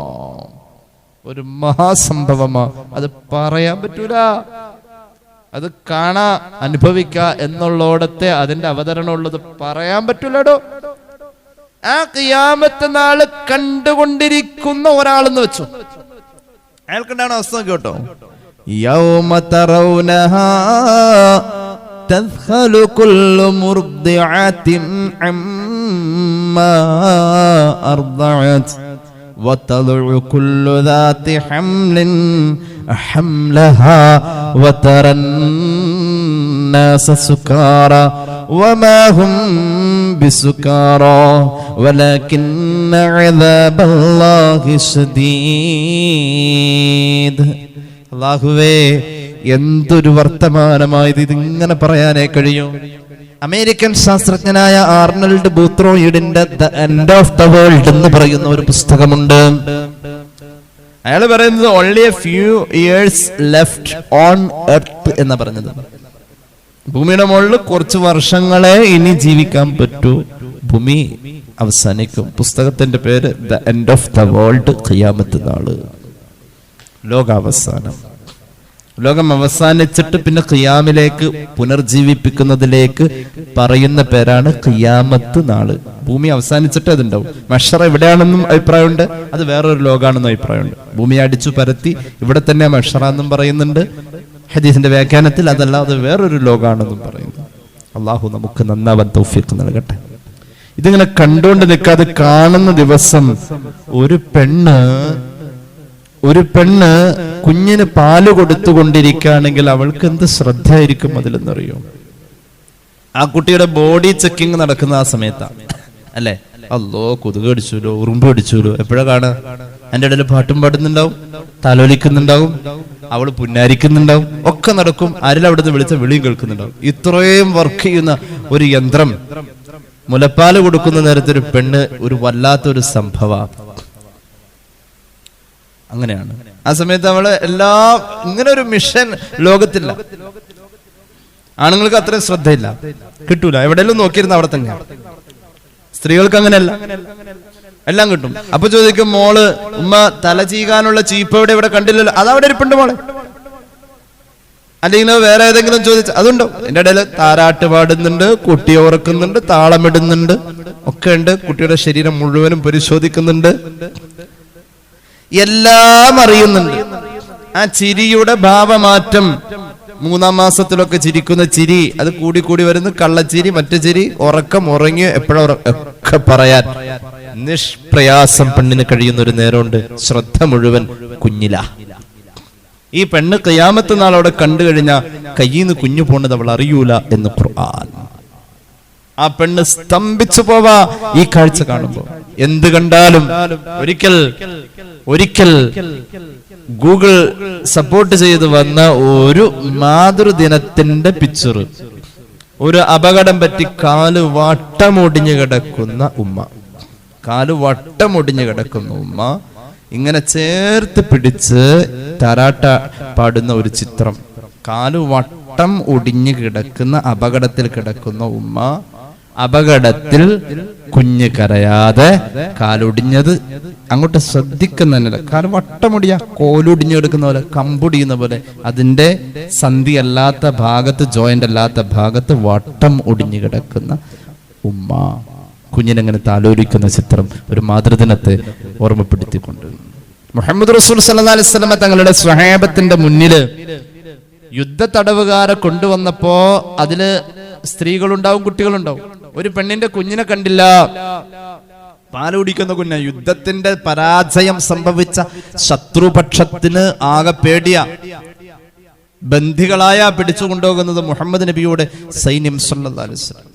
ഒരു മഹാസംഭവമാ. അത് പറയാൻ പറ്റൂല, അത് കാണാ അനുഭവിക്ക എന്നുള്ളോടത്തെ അതിന്റെ അവതരണം ഉള്ളത് പറയാൻ പറ്റൂലടോ. ആ ഖിയാമത്ത് നാള് കണ്ടുകൊണ്ടിരിക്കുന്ന ഒരാളെന്ന് വെച്ചു, അയാൾക്കുണ്ടാണ് അവസ്ഥ കേട്ടോ. യൗമ തറൗനഹാ തദ്ഖലു കുല്ലു മുർദിഅത്തിൻ അമ്മാ അർദഅത് വതദഉ കുല്ലു ദാതി ഹംലിൻ ഹംലഹാ വതറൻ നാസ സുകാരാ വമാ ഹും ബിസുകാരാ വലകിന്ന അദാബല്ലാഹി ശദീദ്. അല്ലാഹുവേ, എന്തൊരു വർത്തമാനമായത്! ഇതിങ്ങനെ പറയാനേ കഴിയൂ. അമേരിക്കൻ ശാസ്ത്രജ്ഞനായ ആർണൽഡ് ബൂത്രോയിഡിന്റെ the end of the world എന്ന് പറയുന്ന ഒരു പുസ്തകമുണ്ട്. അയാൾ പറയുന്നത് only a few years left on earth എന്ന് പറഞ്ഞത്. ഭൂമിയുടെ മുകളിൽ കുറച്ച് വർഷങ്ങളെ ഇനി ജീവിക്കാൻ പറ്റൂ, ഭൂമി അവസാനിക്കും. പുസ്തകത്തിന്റെ പേര് the end of the world, ഖിയാമത്ത് നാള്, ലോകാവസാനം. ലോകം അവസാനിച്ചിട്ട് പിന്നെ ഖിയാമിലേക്ക് പുനർജീവിപ്പിക്കുന്നതിലേക്ക് പറയുന്ന പേരാണ് ഖിയാമത്ത് നാള്. ഭൂമി അവസാനിച്ചിട്ട് അതുണ്ടാവും. മഹ്ശറ എവിടെയാണെന്നും അഭിപ്രായമുണ്ട്, അത് വേറൊരു ലോകാണെന്നും അഭിപ്രായമുണ്ട്. ഭൂമി അടിച്ചു പരത്തി ഇവിടെ തന്നെ മഹ്ശറ എന്നും പറയുന്നുണ്ട് ഹദീസിന്റെ വ്യാഖ്യാനത്തിൽ, അതല്ല അത് വേറൊരു ലോകാണെന്നും പറയുന്നു. അള്ളാഹു നമുക്ക് നന്നാവാൻ തൗഫീഖ് നൽകട്ടെ. ഇതിങ്ങനെ കണ്ടുകൊണ്ട് നിൽക്കാതെ കാണുന്ന ദിവസം ഒരു പെണ്ണ് കുഞ്ഞിന് പാല് കൊടുത്തുകൊണ്ടിരിക്കുകയാണെങ്കിൽ അവൾക്ക് എന്ത് ശ്രദ്ധയായിരിക്കും അതിലെന്നറിയോ? ആ കുട്ടിയുടെ ബോഡി ചെക്കിങ് നടക്കുന്ന ആ സമയത്താണ് അല്ലെ. അല്ലോ, കൊതുക് അടിച്ചൂലോ, ഉറുമ്പ് അടിച്ചൂലോ, എപ്പോഴാ കാണുക? അതിന്റെ ഇടയിൽ പാട്ടും പാടുന്നുണ്ടാവും, താലോലിക്കുന്നുണ്ടാവും, അവള് പുന്നാരിക്കുന്നുണ്ടാവും, ഒക്കെ നടക്കും. ആരെല്ലാം വിളിച്ച വിളിയും കേൾക്കുന്നുണ്ടാവും. ഇത്രയും വർക്ക് ചെയ്യുന്ന ഒരു യന്ത്രം മുലപ്പാല് കൊടുക്കുന്ന നേരത്തെ ഒരു പെണ്ണ് ഒരു വല്ലാത്തൊരു സംഭവ. അങ്ങനെയാണ് ആ സമയത്ത് അവള് ഇങ്ങനെ ഒരു മിഷൻ ലോകത്തില്ല. ആണുങ്ങൾക്ക് അത്രയും ശ്രദ്ധയില്ല, കിട്ടൂല. എവിടെയെങ്കിലും നോക്കിയിരുന്ന അവിടെ തന്നെയാണ്. സ്ത്രീകൾക്ക് അങ്ങനെയല്ല, എല്ലാം കിട്ടും. അപ്പൊ ചോദിക്കും, മോള് ഉമ്മ തല ചീകാനുള്ള ചീപ്പ് ഇവിടെ കണ്ടില്ലല്ലോ, അതവിടെ ഇരിപ്പുണ്ട് മോളെ. അല്ലെങ്കിൽ വേറെ ഏതെങ്കിലും ചോദിച്ച അതുണ്ടോ? എന്റെ ഇടയിൽ താരാട്ട് പാടുന്നുണ്ട്, കുട്ടിയെ ഉറക്കുന്നുണ്ട്, താളമിടുന്നുണ്ട്, ഒക്കെ ഉണ്ട്. കുട്ടിയുടെ ശരീരം മുഴുവനും പരിശോധിക്കുന്നുണ്ട്, എല്ലാം അറിയുന്നുണ്ട്. ആ ചിരിയുടെ ഭാവമാറ്റം, 3-ാം മാസത്തിലൊക്കെ ചിരിക്കുന്ന ചിരി, അത് കൂടി വരുന്നു. കള്ളച്ചിരി, മറ്റു ചിരി, ഉറക്കം, ഉറങ്ങി, എപ്പോഴൊക്കെ പറയാൻ നിഷ്പ്രയാസം പെണ്ണിന് കഴിയുന്ന ഒരു നേരമുണ്ട്. ശ്രദ്ധ മുഴുവൻ കുഞ്ഞില. ഈ പെണ്ണ് ഖിയാമത്ത് നാളോടെ കണ്ടു കഴിഞ്ഞാൽ കയ്യിൽ നിന്ന് കുഞ്ഞു പോണത് അവൾ അറിയൂല എന്ന് ഖുർആൻ. ആ പെണ്ണ് സ്തംഭിച്ചു പോവാ ഈ കാഴ്ച കാണുമ്പോ. എന്ത് കണ്ടാലും ഒരിക്കൽ ഗൂഗിൾ സപ്പോർട്ട് ചെയ്ത് വന്ന ഒരു മാതൃദിനത്തിന്റെ പിക്ചർ, ഒരു അപകടം പറ്റി കാല് വട്ടമൊടിഞ്ഞു കിടക്കുന്ന ഉമ്മ ഇങ്ങനെ ചേർത്ത് പിടിച്ച് താരാട്ട പാടുന്ന ഒരു ചിത്രം. കാല് വട്ടം ഒടിഞ്ഞു കിടക്കുന്ന അപകടത്തിൽ കിടക്കുന്ന ഉമ്മ, അപകടത്തിൽ കുഞ്ഞ് കരയാതെ കാലൊടിഞ്ഞത് അങ്ങോട്ട് ശ്രദ്ധിക്കുന്നില്ല. കാല് വട്ടമൊടിയ കോലൊടിഞ്ഞു കിടക്കുന്ന പോലെ, കമ്പൊടിയുന്ന പോലെ അതിന്റെ സന്ധി അല്ലാത്ത ഭാഗത്ത്, ജോയിന്റ് അല്ലാത്ത ഭാഗത്ത് വട്ടം ഒടിഞ്ഞു കിടക്കുന്ന ഉമ്മ കുഞ്ഞിനെങ്ങനെ താലോലിക്കുന്ന ചിത്രം ഒരു മാതൃദിനത്തെ ഓർമ്മപ്പെടുത്തിക്കൊണ്ട് മുഹമ്മദ് റസൂൽ സല്ലല്ലാഹു അലൈഹി വസല്ലം തങ്ങളുടെ സ്വഹാബത്തിന്റെ മുന്നില് യുദ്ധ തടവുകാരെ കൊണ്ടുവന്നപ്പോ അതില് സ്ത്രീകളുണ്ടാവും, കുട്ടികളുണ്ടാവും. ഒരു പെണ്ണിന്റെ കുഞ്ഞിനെ കണ്ടില്ല, പാല് കുടിക്കുന്ന കുഞ്ഞ. യുദ്ധത്തിന്റെ പരാജയം സംഭവിച്ച ശത്രുപക്ഷത്തിന് ആകെ പേടിയ, ബന്ധികളായ പിടിച്ചു കൊണ്ടുപോകുന്നത് മുഹമ്മദ് നബിയുടെ സൈന്യം സല്ലല്ലാഹു അലൈഹി വസല്ലം.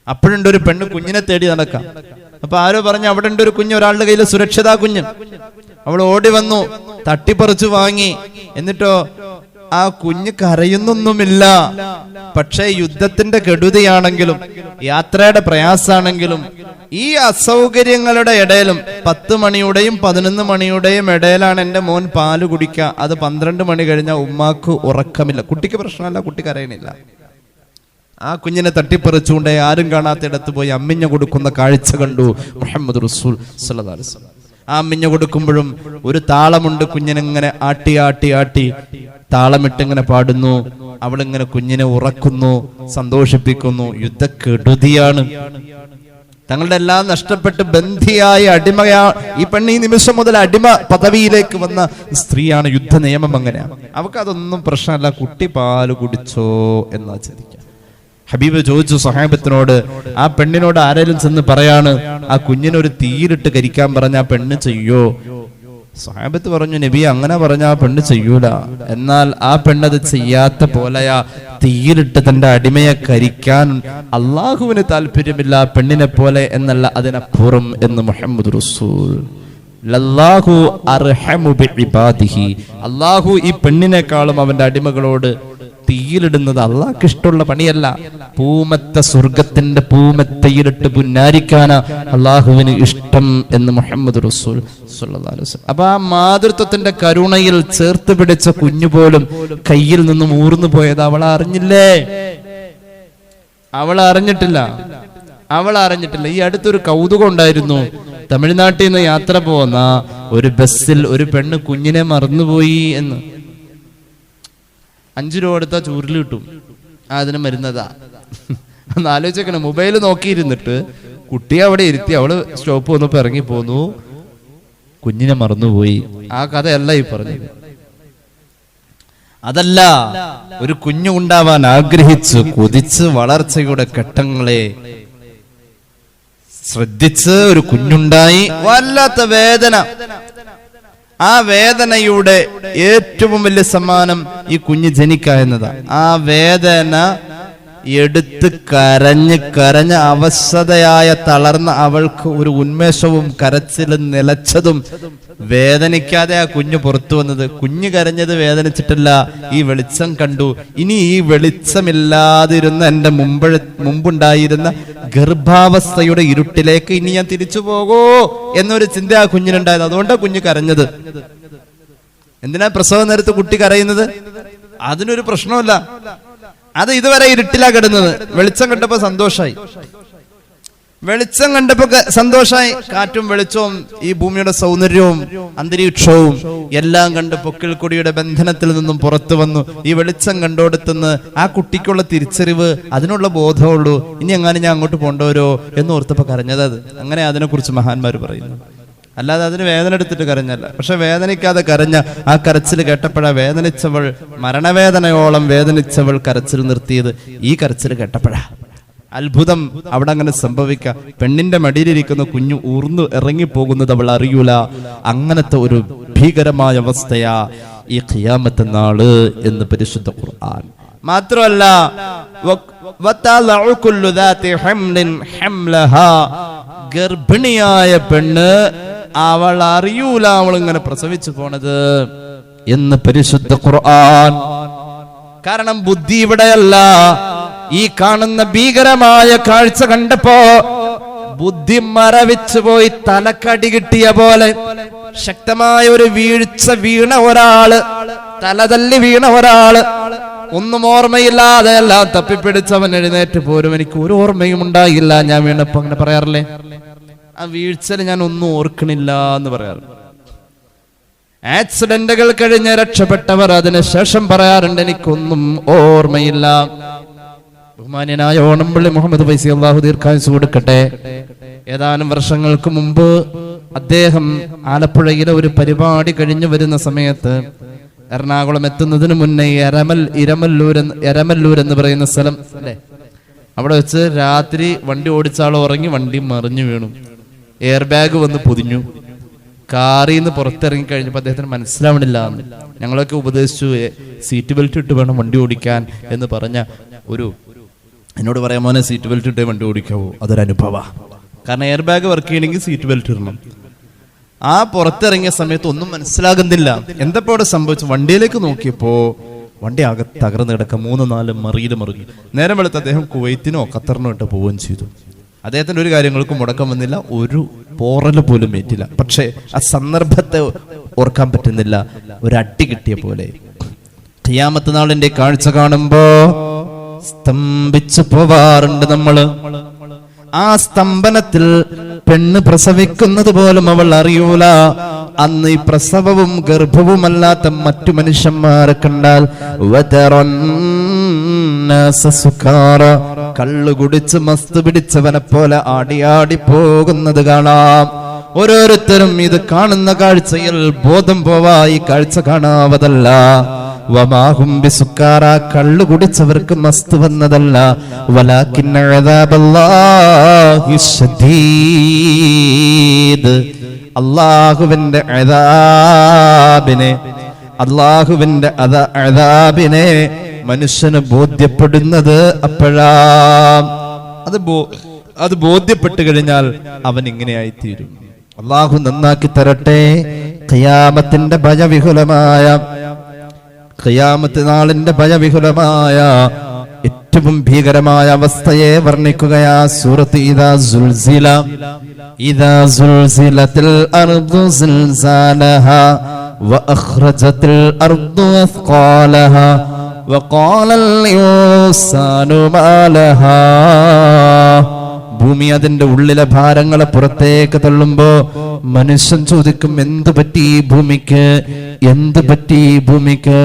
അപ്പോഴുണ്ട് ഒരു പെണ്ണ് കുഞ്ഞിനെ തേടി നടക്കാം. അപ്പൊ ആരോ പറഞ്ഞു അവിടെ ഉണ്ട് ഒരു കുഞ്ഞ്, ഒരാളുടെ കയ്യിൽ സുരക്ഷിതാ കുഞ്ഞ്. അവൾ ഓടി വന്നു, തട്ടിപ്പറിച്ചു വാങ്ങി. എന്നിട്ടോ ആ കുഞ്ഞ് കരയുന്നൊന്നുമില്ല. പക്ഷേ യുദ്ധത്തിന്റെ കെടുതിയാണെങ്കിലും യാത്രയുടെ പ്രയാസാണെങ്കിലും ഈ അസൗകര്യങ്ങളുടെ ഇടയിലും 10 മണിയുടെയും 11 മണിയുടെയും ഇടയിലാണ് എൻ്റെ മോൻ പാല് കുടിക്കുക. അത് 12 മണി കഴിഞ്ഞാൽ ഉമ്മാക്ക് ഉറക്കമില്ല. കുട്ടിക്ക് പ്രശ്നമല്ല, കുട്ടി കരയണില്ല. ആ കുഞ്ഞിനെ തട്ടിപ്പറിച്ചുകൊണ്ട് ആരും കാണാത്തിടത്ത് പോയി അമ്മിഞ്ഞ കൊടുക്കുന്ന കാഴ്ച കണ്ടു മുഹമ്മദ് റസൂൽ സല്ലല്ലാഹു അലൈഹി വസല്ലം. ആ അമ്മിഞ്ഞ കൊടുക്കുമ്പോഴും ഒരു താളമുണ്ട്. കുഞ്ഞിനെങ്ങനെ ആട്ടി ആട്ടി ആട്ടി താളമിട്ടിങ്ങനെ പാടുന്നു. അവളിങ്ങനെ കുഞ്ഞിനെ ഉറക്കുന്നു, സന്തോഷിപ്പിക്കുന്നു. യുദ്ധക്കെടുതിയാണ്. തങ്ങളുടെ എല്ലാം നഷ്ടപ്പെട്ട് ബന്ധിയായ അടിമയാ ഈ പെണ്ണ്. ഈ നിമിഷം മുതൽ അടിമ പദവിയിലേക്ക് വന്ന സ്ത്രീയാണ്. യുദ്ധ നിയമം അങ്ങനെയാണ്. അവക്കതൊന്നും പ്രശ്നമല്ല. കുട്ടി പാല് കുടിച്ചോ എന്നാ ചിന്തിക്കുക. ഹബീബ് ചോദിച്ചു സഹാബത്തിനോട്, ആ പെണ്ണിനോട് ആരെങ്കിലും ചെന്ന് പറയാണ് ആ കുഞ്ഞിനൊരു തീയിലിട്ട് കരിക്കാൻ പറഞ്ഞ ആ പെണ്ണ് ചെയ്യോ? സഹാബത്ത് പറഞ്ഞു, നബി അങ്ങനെ പറഞ്ഞ ആ പെണ്ണ് ചെയ്യൂല. എന്നാൽ ആ പെണ്ണത് ചെയ്യാത്ത പോലെയാ തീയിലിട്ട് തന്റെ അടിമയെ കരിക്കാൻ അള്ളാഹുവിന് താല്പര്യമില്ല പെണ്ണിനെ പോലെ എന്നല്ല, അതിനപ്പുറം എന്ന് മുഹമ്മദ് റസൂൽ. ലല്ലാഹു അർഹമു ബിഇബാദിഹി. അള്ളാഹു ഈ പെണ്ണിനെക്കാളും അവന്റെ അടിമകളോട് തീയിലിടുന്നത് അള്ളാഹ്ക്ക് ഇഷ്ടമുള്ള പണിയല്ല. പൂമത്ത സ്വർഗത്തിന്റെ പൂമത്തയിലിട്ട് പുന്നാരിക്കാനാ അള്ളാഹുവിന് ഇഷ്ടം എന്ന് മുഹമ്മദ് റസൂൽ സല്ലല്ലാഹു അലൈഹി വസല്ലം. അപ്പൊ ആ മാതൃത്വത്തിന്റെ കരുണയിൽ ചേർത്ത് പിടിച്ച കുഞ്ഞു പോലും കയ്യിൽ നിന്നും ഊർന്നു പോയത് അവൾ അറിഞ്ഞില്ലേ? അവൾ അറിഞ്ഞിട്ടില്ല. ഈ അടുത്തൊരു കൗതുകം ഉണ്ടായിരുന്നു. തമിഴ്നാട്ടിൽ നിന്ന് യാത്ര പോകുന്ന ഒരു ബസ്സിൽ ഒരു പെണ്ണ് കുഞ്ഞിനെ മറന്നുപോയി എന്ന്. 5 രൂപ എടുത്താൽ ചൂരിൽ കിട്ടും. അതിന് മരുന്നതാ. ഒന്ന് ആലോചിക്കണം. മൊബൈൽ നോക്കിയിരുന്നിട്ട് കുട്ടിയെ അവിടെ ഇരുത്തി, അവള് സ്റ്റോപ്പ് വന്നപ്പോ ഇറങ്ങി പോന്നു, കുഞ്ഞിനെ മറന്നുപോയി. ആ കഥയല്ല ഈ പറഞ്ഞത്. അതല്ല, ഒരു കുഞ്ഞു ഉണ്ടാവാൻ ആഗ്രഹിച്ച് കൊതിച്ച് വളർച്ചയുടെ ഘട്ടങ്ങളെ ശ്രദ്ധിച്ച് ഒരു കുഞ്ഞുണ്ടായി. വല്ലാത്ത വേദന. ആ വേദനയുടെ ഏറ്റവും വലിയ സമ്മാനം ഈ കുഞ്ഞ് ജനിക്കുക എന്നതാണ്. ആ വേദന എടുത്ത് കരഞ്ഞ് അവശതയായ തളർന്ന അവൾക്ക് ഒരു ഉന്മേഷവും കരച്ചിലും നിലച്ചതും വേദനിക്കാതെ ആ കുഞ്ഞ് പുറത്തു വന്നത്. കുഞ്ഞ് കരഞ്ഞത് വേദനിച്ചിട്ടില്ല, ഈ വെളിച്ചം കണ്ടു. ഇനി ഈ വെളിച്ചമില്ലാതിരുന്ന എൻ്റെ മുമ്പുണ്ടായിരുന്ന ഗർഭാവസ്ഥയുടെ ഇരുട്ടിലേക്ക് ഇനി ഞാൻ തിരിച്ചു പോകോ എന്നൊരു ചിന്ത ആ കുഞ്ഞിനുണ്ടായത്. അതുകൊണ്ടാണ് കുഞ്ഞ് കരഞ്ഞത്. എന്തിനാ പ്രസവ നേരത്ത് കുട്ടി കരയുന്നത്? അതിനൊരു പ്രശ്നമില്ല. അത് ഇതുവരെ ഇരുട്ടിലാ കിടന്നത്. വെളിച്ചം കണ്ടപ്പോ സന്തോഷായി. കാറ്റും വെളിച്ചവും ഈ ഭൂമിയുടെ സൗന്ദര്യവും അന്തരീക്ഷവും എല്ലാം കണ്ട് പൊക്കിൾ കൊടിയുടെ ബന്ധനത്തിൽ നിന്നും പുറത്തു വന്നു. ഈ വെളിച്ചം കണ്ടോടത്തുനിന്ന് ആ കുട്ടിക്കുള്ള തിരിച്ചറിവ്, അതിനുള്ള ബോധമുള്ളൂ. ഇനി എങ്ങാനും ഞാൻ അങ്ങോട്ട് പോണ്ടവരോ എന്ന് ഓർത്തപ്പോ കരഞ്ഞത്. അത് അങ്ങനെ അതിനെക്കുറിച്ച് മഹാന്മാർ പറയുന്നു. അല്ലാതെ അതിന് വേദന എടുത്തിട്ട് കരഞ്ഞല്ല. പക്ഷെ വേദനിക്കാതെ കരഞ്ഞ ആ കരച്ചിൽ കേട്ടപ്പോഴാ വേദനിച്ചവൾ, മരണവേദനയോളം വേദനിച്ചവൾ കരച്ചിൽ നിർത്തിയത് ഈ കരച്ചിൽ കേട്ടപ്പോഴാ. അത്ഭുതം അവിടെ അങ്ങനെ സംഭവിക്കാം. പെണ്ണിന്റെ മടിയിലിരിക്കുന്ന കുഞ്ഞു ഊർന്നു ഇറങ്ങിപ്പോകുന്നത് അവൾ അറിയൂല. അങ്ങനത്തെ ഒരു ഭീകരമായ അവസ്ഥയാ ഈ ഖിയാമത്ത് നാള് എന്ന് പരിശുദ്ധ ഖുർആൻ. മാത്രമല്ല, ഗർഭിണിയായ പെണ്ണ് അവൾ അറിയൂല അവൾ ഇങ്ങനെ പ്രസവിച്ചു പോണത് എന്ന് പരിശുദ്ധ ഖുർആൻ. കാരണം ബുദ്ധി ഇവിടെയല്ല. ഈ കാണുന്ന ഭീകരമായ കാഴ്ച കണ്ടപ്പോ ബുദ്ധി മരവിച്ചു പോയി. തലക്കടി കിട്ടിയ പോലെ ശക്തമായ ഒരു വീഴ്ച വീണ ഒരാള്, തലതല്ലി വീണ ഒരാള് ഒന്നും ഓർമ്മയില്ലാതെ എല്ലാം തപ്പിപ്പിടിച്ചവൻ എഴുന്നേറ്റ് പോരും. എനിക്ക് ഒരു ഓർമ്മയും ഉണ്ടായില്ല. ഞാൻ വീണപ്പോ അങ്ങനെ പറയാറില്ലേ, ആ വീഴ്ചയിൽ ഞാൻ ഒന്നും ഓർക്കണില്ല എന്ന് പറയാറുണ്ട്. ആക്സിഡന്റുകൾ കഴിഞ്ഞ് രക്ഷപ്പെട്ടവർ അതിനുശേഷം പറയാറുണ്ട്, എനിക്കൊന്നും ഓർമ്മയില്ല. ബഹുമാന്യനായ ഓണംപള്ളി മുഹമ്മദ് ഫൈസി അള്ളാഹു ദീർഘായുസ്സ് കൊടുക്കട്ടെ, ഏതാനും വർഷങ്ങൾക്ക് മുമ്പ് അദ്ദേഹം ആലപ്പുഴയിലെ ഒരു പരിപാടി കഴിഞ്ഞു വരുന്ന സമയത്ത് എറണാകുളം എത്തുന്നതിന് മുന്നേ എരമല്ലൂർ എന്ന് പറയുന്ന സ്ഥലം അല്ലേ, അവിടെ വെച്ച് രാത്രി വണ്ടി ഓടിച്ചാൾ ഉറങ്ങി, വണ്ടി മറിഞ്ഞു വീണു, എയർ ബാഗ് വന്ന് പൊതിഞ്ഞു. കാറിൽ നിന്ന് പുറത്തിറങ്ങി കഴിഞ്ഞപ്പോൾ അദ്ദേഹത്തിന് മനസ്സിലാവണില്ല. ഞങ്ങളൊക്കെ ഉപദേശിച്ചു, സീറ്റ് ബെൽറ്റ് ഇട്ട് വേണം വണ്ടി ഓടിക്കാൻ എന്ന് പറഞ്ഞ എന്നോട് പറയാൻ മോനെ, സീറ്റ് ബെൽറ്റ് ഇട്ടേ വണ്ടി ഓടിക്കാവൂ. അതൊരു അനുഭവമാണ്. കാരണം എയർ ബാഗ് വർക്ക് ചെയ്യണമെങ്കിൽ സീറ്റ് ബെൽറ്റ് ഇടണം. ആ പുറത്തിറങ്ങിയ സമയത്ത് ഒന്നും മനസ്സിലാകുന്നില്ല. എന്തപ്പോ അവിടെ സംഭവിച്ചു? വണ്ടിയിലേക്ക് നോക്കിയപ്പോ വണ്ടി ആകെ തകർന്ന് കിടക്കുക, 3-4 മറിയിൽ മറിഞ്ഞു. നേരം വെളുത്ത് അദ്ദേഹം കുവൈത്തിനോ ഖത്തറിനോ ഇട്ട് പോവുകയും ചെയ്തു. അദ്ദേഹത്തിന് ഒരു കാര്യങ്ങൾക്കും മുടക്കം വന്നില്ല, ഒരു പോറല് പോലും ഏറ്റില്ല. പക്ഷെ ആ സന്ദർഭത്തെ ഓർക്കാൻ പറ്റുന്നില്ല, ഒരു അട്ടി കിട്ടിയ പോലെ. ഖിയാമത്ത് നാളിന്റെ കാഴ്ച കാണുമ്പോ സ്തംഭിച്ചു പോവാറുണ്ട് നമ്മള്. ആ സ്തംഭനത്തിൽ പെണ്ണ് പ്രസവിക്കുന്നത് പോലും അവൾ അറിയൂല. അന്ന് ഈ പ്രസവവും ഗർഭവുമല്ലാത്ത മറ്റു മനുഷ്യന്മാരെ കണ്ടാൽ കള്ളു കുടിച്ച് മസ്ത് പിടിച്ചവനെ പോലെ ആടിയാടി പോകുന്നത് കാണാം. ഓരോരുത്തരും ഇത് കാണുന്ന കാഴ്ചയിൽ ബോധം പോവാ, ഈ കാഴ്ച കാണാവതല്ല. വമാഹും ബിസുക്കാറ, കള്ളു കുടിച്ചവർക്ക് മസ്ത് വന്നതല്ല. വലാകിന്ന അദാബല്ലാഹി ശദീദ്, അല്ലാഹുവിന്റെ അദാബിനെ മനുഷ്യന് ബോധ്യപ്പെടുന്നത് അപ്പോഴാ. അത് ബോധ്യപ്പെട്ടു കഴിഞ്ഞാൽ അവൻ ഇങ്ങനെയായിത്തീരും. അല്ലാഹു നന്നാക്കി തരട്ടെ. ഖിയാമത്തിന്റെ ഖിയാമത്ത് നാളിന്റെ ഭയവിഹുലമായ ഏറ്റവും ഭീകരമായ അവസ്ഥയെ വർണ്ണിക്കുകയാ സൂറത്ത് ഇദാ സുൽസിലത്തിൽ അർദു സിൽസാലഹാ വഅഖ്റജത്തിൽ അർദു അസ്ഖാലഹാ വഖാലൽ ഇൻസാനു മാ ലഹാ. ഭൂമി അതിന്റെ ഉള്ളിലെ ഭാരങ്ങളെ പുറത്തേക്ക് തള്ളുമ്പോ മനുഷ്യൻ ചോദിക്കും, എന്തു പറ്റി ഈ ഭൂമിക്ക്, എന്തു പറ്റി ഈ ഭൂമിക്ക്?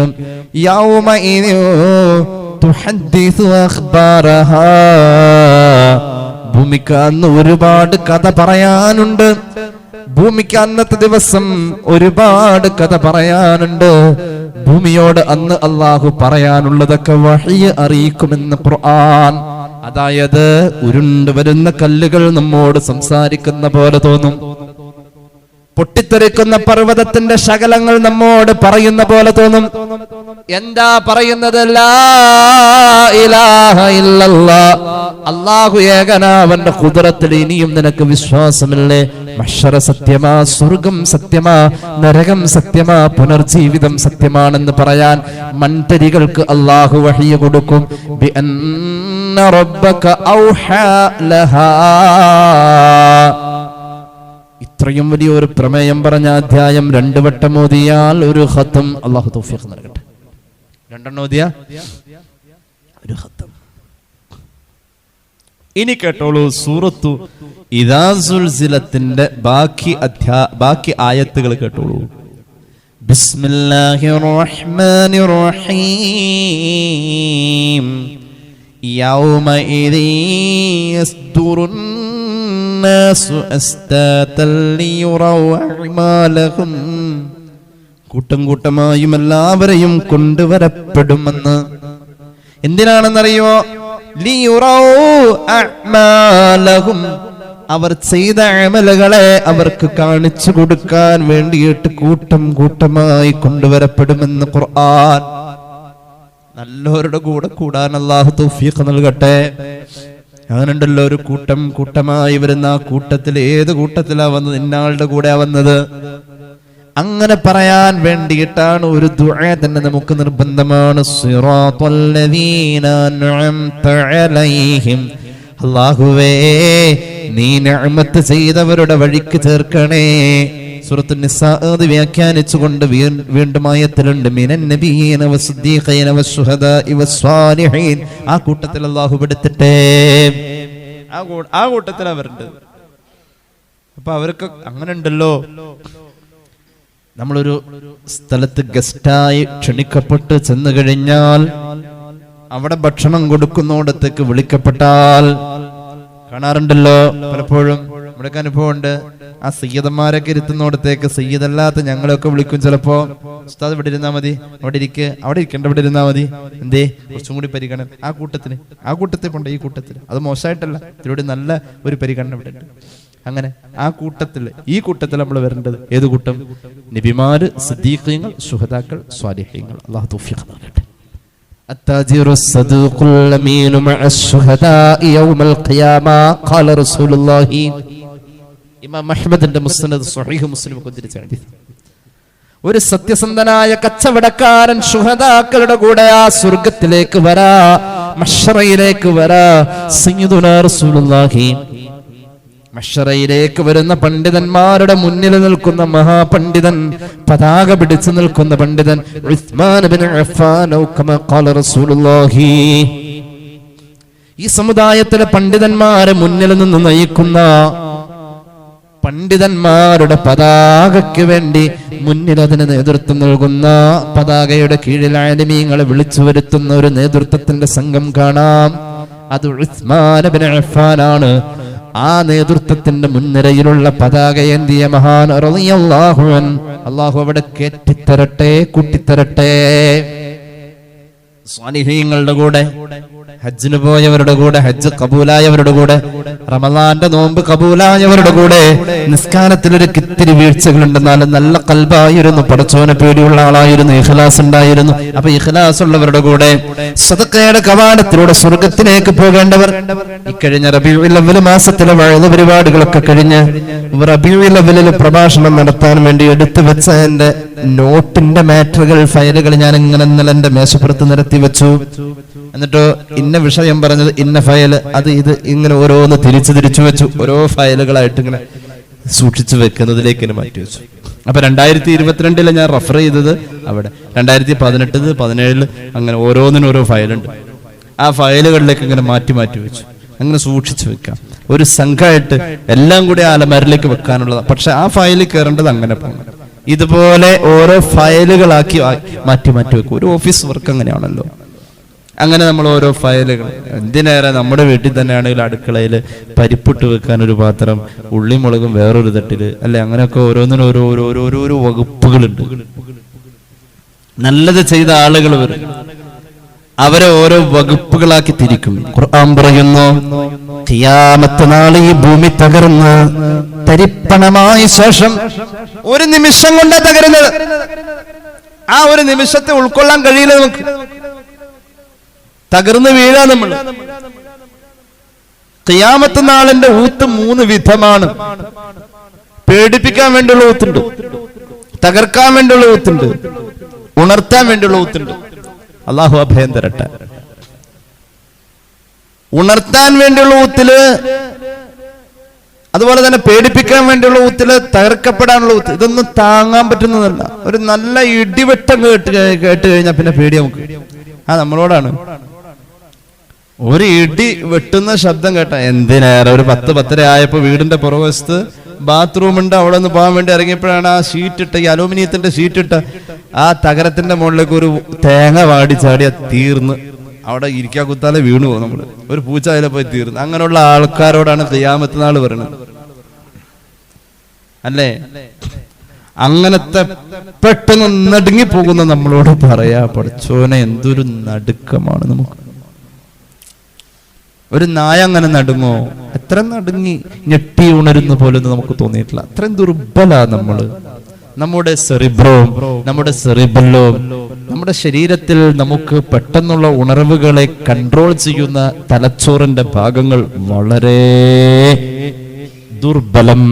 ഭൂമിക്ക് അന്ന് ഒരുപാട് കഥ പറയാനുണ്ട്. ഭൂമിക്ക് അന്നത്തെ ദിവസം ഒരുപാട് കഥ പറയാനുണ്ട്. ഭൂമിയോട് അന്ന് അള്ളാഹു പറയാനുള്ളതൊക്കെ വഹ്യ് അറിയിക്കുമെന്ന് ഖുർആൻ. അതായത് ഉരുണ്ടു വരുന്ന കല്ലുകൾ നമ്മോട് സംസാരിക്കുന്ന പോലെ തോന്നും. പൊട്ടിത്തെറിക്കുന്ന പർവ്വതത്തിന്റെ ശകലങ്ങൾ നമ്മോട് പറയുന്ന പോലെ തോന്നും. എന്താ പറയുന്നത്? ലാ ഇലാഹ ഇല്ലല്ലാഹ്, അല്ലാഹു ഏകനാ, അവന്റെ ഖുദ്റത്തിൽ ഇനിയും നിനക്ക് വിശ്വാസമില്ലേ? മഹ്ശറ സത്യമാ, സ്വർഗം സത്യമാ, നരകം സത്യമാ, പുനർജീവിതം സത്യമാണെന്ന് പറയാൻ മൺതരികൾക്ക് അല്ലാഹു വഹ്യ് കൊടുക്കും. ബി അന്ന റബ്ബക ഔഹാ ലഹാ. ഇത്രയും വലിയൊരു പ്രമേയം പറഞ്ഞ അധ്യായം 2 വട്ടം ഓതിയാൽ ഒരു ഖത്തം. അല്ലാഹു തൗഫീഖ് നൽകട്ടെ. 2 ഓതിയാ ഒരു ഖത്തം. ഇനി കേട്ടോളൂ, സൂറത്തു ഇദാ സുൽസിലത്തിന്റെ ബാക്കി ആയത്തുകൾ കേട്ടോളൂ. ബിസ്മില്ലാഹിർ റഹ്മാനിർ റഹീം. യൗമഇദി യസ്ദുറുൻ നാസു അസ്താതൻ ലിയുറൗ അഅ്മാലഹും. കൂട്ടം കൂട്ടമായും എല്ലാവരെയും കൊണ്ടുവരപ്പെടുമെന്ന്. എന്തിനാണെന്നറിയോ? ലിയുറൗ അഅ്മാലഹും, അവർ ചെയ്ത അമലുകളെ അവർക്ക് കാണിച്ചു കൊടുക്കാൻ വേണ്ടിയിട്ട് കൂട്ടം കൂട്ടമായി കൊണ്ടുവരപ്പെടുമെന്ന് ഖുർആൻ. നല്ലവരുടെ കൂടെ കൂടാൻ അല്ലാഹു തൗഫീഖ് നൽകട്ടെ. അങ്ങനെയുണ്ടല്ലോ, ഒരു കൂട്ടം കൂട്ടമായി വരുന്ന ആ കൂട്ടത്തിൽ ഏത് കൂട്ടത്തിലാ വന്നത്? ഇന്നാളുടെ കൂടെയാ വന്നത്. അങ്ങനെ പറയാൻ വേണ്ടിയിട്ടാണ് ഒരു ദുആ തന്നെ നമുക്ക് നിർബന്ധമാണ്. സിറാത്തൽ ലദീന അൻഅംത അലൈഹിം, അല്ലാഹുവേ നീ നിഅമത്ത് ചെയ്തവരുടെ വഴിക്ക് ചേർക്കണേ. സൂറത്തുൻ നിസാ വ്യാഖ്യാനിച്ചുകൊണ്ട് വീണ്ടും ആയത്തിലുണ്ട് മിനൻ നബിയീന വസ്സദ്ദീഖീന വശുഹദാഇ വസ്സാലിഹീൻ. ആ കൂട്ടത്തിൽ അല്ലാഹു പെടുത്തട്ടെ. ആ കൂട്ടത്തിൽ അവരുണ്ട്. അപ്പൊ അവർക്ക് അങ്ങനെ ഉണ്ടല്ലോ. നമ്മളൊരു സ്ഥലത്ത് ഗസ്റ്റായി ക്ഷണിക്കപ്പെട്ട് ചെന്നു കഴിഞ്ഞാൽ അവിടെ ഭക്ഷണം കൊടുക്കുന്നിടത്തേക്ക് വിളിക്കപ്പെട്ടാൽ കാണാറുണ്ടല്ലോ പലപ്പോഴും. നമ്മുടെയൊക്കെ അനുഭവമുണ്ട്. ആ സയ്യിദന്മാരൊക്കെ ഇരുത്തുന്നിടത്തേക്ക് സയ്യിദല്ലാത്ത ഞങ്ങളെയൊക്കെ വിളിക്കും. ചിലപ്പോ ഉസ്താദ് ഇവിടെ ഇരുന്നാ മതി, അവിടെ ഇരിക്കേണ്ട ഇവിടെ ഇരുന്നാ മതി, എന്തേ കുറച്ചും കൂടി പരിഗണന. ആ കൂട്ടത്തിൽ കൊണ്ട് ഈ കൂട്ടത്തിൽ അത് മോശമായിട്ടല്ല, ഇതിലൂടെ നല്ല ഒരു പരിഗണന ഇവിടെ ഉണ്ട്. അങ്ങനെ ഈ കൂട്ടത്തിൽ നമ്മൾ വരേണ്ടത് ഏത് കൂട്ടം? നബിമാര്, സിദ്ദീഖീങ്ങൾ, ശുഹദാക്കൾ, സ്വാലിഹീങ്ങൾ. അല്ലാഹു തൗഫീഖ് നൽകട്ടെ. التاجر الصدوق الأمين مع الشهداء يوم القيامة قال رسول الله. ഇമാം അഹ്മദിന്റെ മുസ്നദ് സ്വഹീഹ് മുസ്ലിം ഉദ്ധരിച്ച ഹദീസ്. ഒരു സത്യസന്ധനായ കച്ചവടക്കാരൻ ശുഹദാക്കളുടെ കൂടെ ആ സ്വർഗ്ഗത്തിലേക്ക് വരാ, മഹ്ശറയിലേക്ക് വരാ. സയ്യിദുനാ റസൂലുള്ളാഹി മഹ്ശറയിലേക്ക് വരുന്ന പണ്ഡിതന്മാരുടെ മുന്നിൽ നിൽക്കുന്ന മഹാപണ്ഡിതൻ, പതാക പിടിച്ചു നിൽക്കുന്ന പണ്ഡിതൻ ഉസ്മാൻ ഇബ്നു അഫ്ഫാൻ കമാ ഖാല റസൂലുള്ളാഹി. ഈ സമുദായത്തിലെ പണ്ഡിതന്മാരെ മുന്നിൽ നിന്ന് നയിക്കുന്ന പണ്ഡിതന്മാരുടെ പതാകയ്ക്ക് വേണ്ടി മുന്നിൽ അതിന് നേതൃത്വം നൽകുന്ന, പതാകയുടെ കീഴിൽ ആലിമീങ്ങളെ വിളിച്ചു വരുത്തുന്ന ഒരു നേതൃത്വത്തിന്റെ സംഘം കാണാം. അത് ഉസ്മാൻ ഇബ്നു അഫ്ഫാൻ ആണ്. ആ നേതൃത്വത്തിന്റെ മുൻനിരയിലുള്ള പതാക ഏന്തിയ മഹാൻ റളിയല്ലാഹു അൻഹു, അല്ലാഹു അവിടെ കേറ്റിത്തരട്ടെ, കൂട്ടിത്തരട്ടെ. സ്വാലിഹീങ്ങളുടെ കൂടെ, ഹജ്ജിന് പോയവരുടെ കൂടെ, ഹജ്ജ് കബൂലായവരുടെ കൂടെ, റമളാന്റെ നോമ്പ് കബൂലായവരുടെ കൂടെ, നിസ്കാരത്തിലൊരു കിത്തിരി വീഴ്ചകളുണ്ടെന്നാലും നല്ല കൽബായിരുന്നു, പടച്ചോനെ പേടിയുള്ള ആളായിരുന്നു, ഇഖ്ലാസ് ഉണ്ടായിരുന്നു. അപ്പൊ ഇഖ്ലാസ് ഉള്ളവരുടെ കൂടെ, സദഖയുടെ കവാടത്തിലൂടെ സ്വർഗത്തിലേക്ക് പോകേണ്ടവർ. ഇക്കഴിഞ്ഞ റബീഉൽ അവ്വൽ മാസത്തിലെ വഅദ് പരിപാടികളൊക്കെ കഴിഞ്ഞ് റബീഉൽ അവ്വലിൽ പ്രഭാഷണം നടത്താൻ വേണ്ടി എടുത്തു വെച്ച എന്റെ നോട്ടിന്റെ മാറ്ററുകൾ, ഫയലുകൾ ഞാൻ ഇങ്ങനെ ഇന്നലെ എന്റെ മേശപ്പുറത്ത് നിരത്തി വെച്ചു. എന്നിട്ടോ ഇന്ന വിഷയം പറഞ്ഞത്, ഇന്ന ഫയല്, അത് ഇത് ഇങ്ങനെ ഓരോന്ന് തിരിച്ചു വെച്ചു. ഓരോ ഫയലുകളായിട്ട് ഇങ്ങനെ സൂക്ഷിച്ചു വെക്കുന്നതിലേക്ക് മാറ്റി വെച്ചു. അപ്പൊ 2022 ഞാൻ റെഫർ ചെയ്തത് അവിടെ, 2018, 2017 അങ്ങനെ ഓരോന്നിനും ഓരോ ഫയലുണ്ട്. ആ ഫയലുകളിലേക്ക് ഇങ്ങനെ മാറ്റി വെച്ചു. അങ്ങനെ സൂക്ഷിച്ചു വെക്കാം. ഒരു സംഘമായിട്ട് എല്ലാം കൂടി ആലമരയിലേക്ക് വെക്കാനുള്ളതാണ്. പക്ഷെ ആ ഫയലിൽ കയറേണ്ടത് അങ്ങനെ പോകണം. ഇതുപോലെ ഓരോ ഫയലുകളാക്കി മാറ്റി വെക്കും. ഒരു ഓഫീസ് വർക്ക് അങ്ങനെയാണല്ലോ. അങ്ങനെ നമ്മൾ ഓരോ ഫയലുകൾ, എന്തിനേറെ നമ്മുടെ വീട്ടിൽ തന്നെയാണെങ്കിൽ അടുക്കളയിൽ പരിപ്പിട്ട് വെക്കാൻ ഒരു പാത്രം, ഉള്ളിമുളകും വേറൊരു തട്ടില്, അല്ലെ, അങ്ങനെയൊക്കെ ഓരോന്നിനും ഓരോ വകുപ്പുകളുണ്ട്. നല്ലത് ചെയ്ത ആളുകൾ വരും, അവരെ ഓരോ വകുപ്പുകളാക്കി തിരിക്കും. ഖുർആൻ പറയുന്നു, ഖിയാമത്ത് നാൾ ഈ ഭൂമി തകർന്ന് തരിപ്പണമായ ശേഷം ഒരു നിമിഷം കൊണ്ട് തകരുന്നത്. ആ ഒരു നിമിഷത്തെ ഉൾക്കൊള്ളാൻ കഴിയില്ല നമുക്ക്. തകർന്ന് വീഴാ നമ്മൾ. ഖിയാമത്ത് നാളിന്റെ ഊത്ത് 3 വിധമാണ്. പേടിപ്പിക്കാൻ വേണ്ടിയുള്ള ഊത്തുണ്ട്, തകർക്കാൻ വേണ്ടിയുള്ള ഊത്തുണ്ട്, ഉണർത്താൻ വേണ്ടിയുള്ള ഊത്തുണ്ട്. അല്ലാഹു അഭയം തരട്ടെ. ഉണർത്താൻ വേണ്ടിയുള്ള ഊത്തില്, അതുപോലെ തന്നെ പേടിപ്പിക്കാൻ വേണ്ടിയുള്ള ഊത്തില്, തകർക്കപ്പെടാനുള്ള ഊത്ത്, ഇതൊന്നും താങ്ങാൻ പറ്റുന്നതല്ല. ഒരു നല്ല ഇടിവെട്ടം കേട്ട് കഴിഞ്ഞാൽ പിന്നെ പേടി നമുക്ക്. നമ്മളോടാണ്. ഒരു ഇടി വെട്ടുന്ന ശബ്ദം കേട്ട എന്തിനേറെ. ഒരു 10-10:30 ആയപ്പോ വീടിന്റെ പുറകുവശത്ത് ബാത്റൂം ഉണ്ട്. അവിടെ നിന്ന് പോകാൻ വേണ്ടി ഇറങ്ങിയപ്പോഴാണ് ആ ഷീറ്റിട്ട, ഈ അലൂമിനിയത്തിന്റെ ഷീറ്റിട്ട ആ തകരത്തിന്റെ മുകളിലേക്ക് ഒരു തേങ്ങ വാടി ചാടിയ തീർന്ന് അവിടെ ഇരിക്കാ കുത്താലെ വീണു പോകും നമ്മള്. ഒരു പൂച്ച അതിലെ പോയി തീർന്നു. അങ്ങനെയുള്ള ആൾക്കാരോടാണ് ഖിയാമത്ത് നാൾ പറയുന്നത്, അല്ലേ? അങ്ങനത്തെ പെട്ടെന്ന് നടുങ്ങി പോകുന്ന നമ്മളോട് പറയാ, പഠിച്ചോനെ എന്തൊരു നടുക്കമാണ് നമുക്ക്. ഒരു നായ അങ്ങനെ നടുങ്ങോ? എത്ര നടുങ്ങി ഞെട്ടി ഉണരുന്ന പോലെ നമുക്ക് തോന്നിയിട്ടില്ല. അത്രയും ദുർബല നമ്മള്. നമ്മുടെ സെറിബ്രോം, നമ്മുടെ സെറിബെല്ലോം, നമ്മുടെ ശരീരത്തിൽ നമുക്ക് പെട്ടെന്നുള്ള ഉണർവുകളെ കൺട്രോൾ ചെയ്യുന്ന തലച്ചോറിന്റെ ഭാഗങ്ങൾ വളരെ ദുർബലം.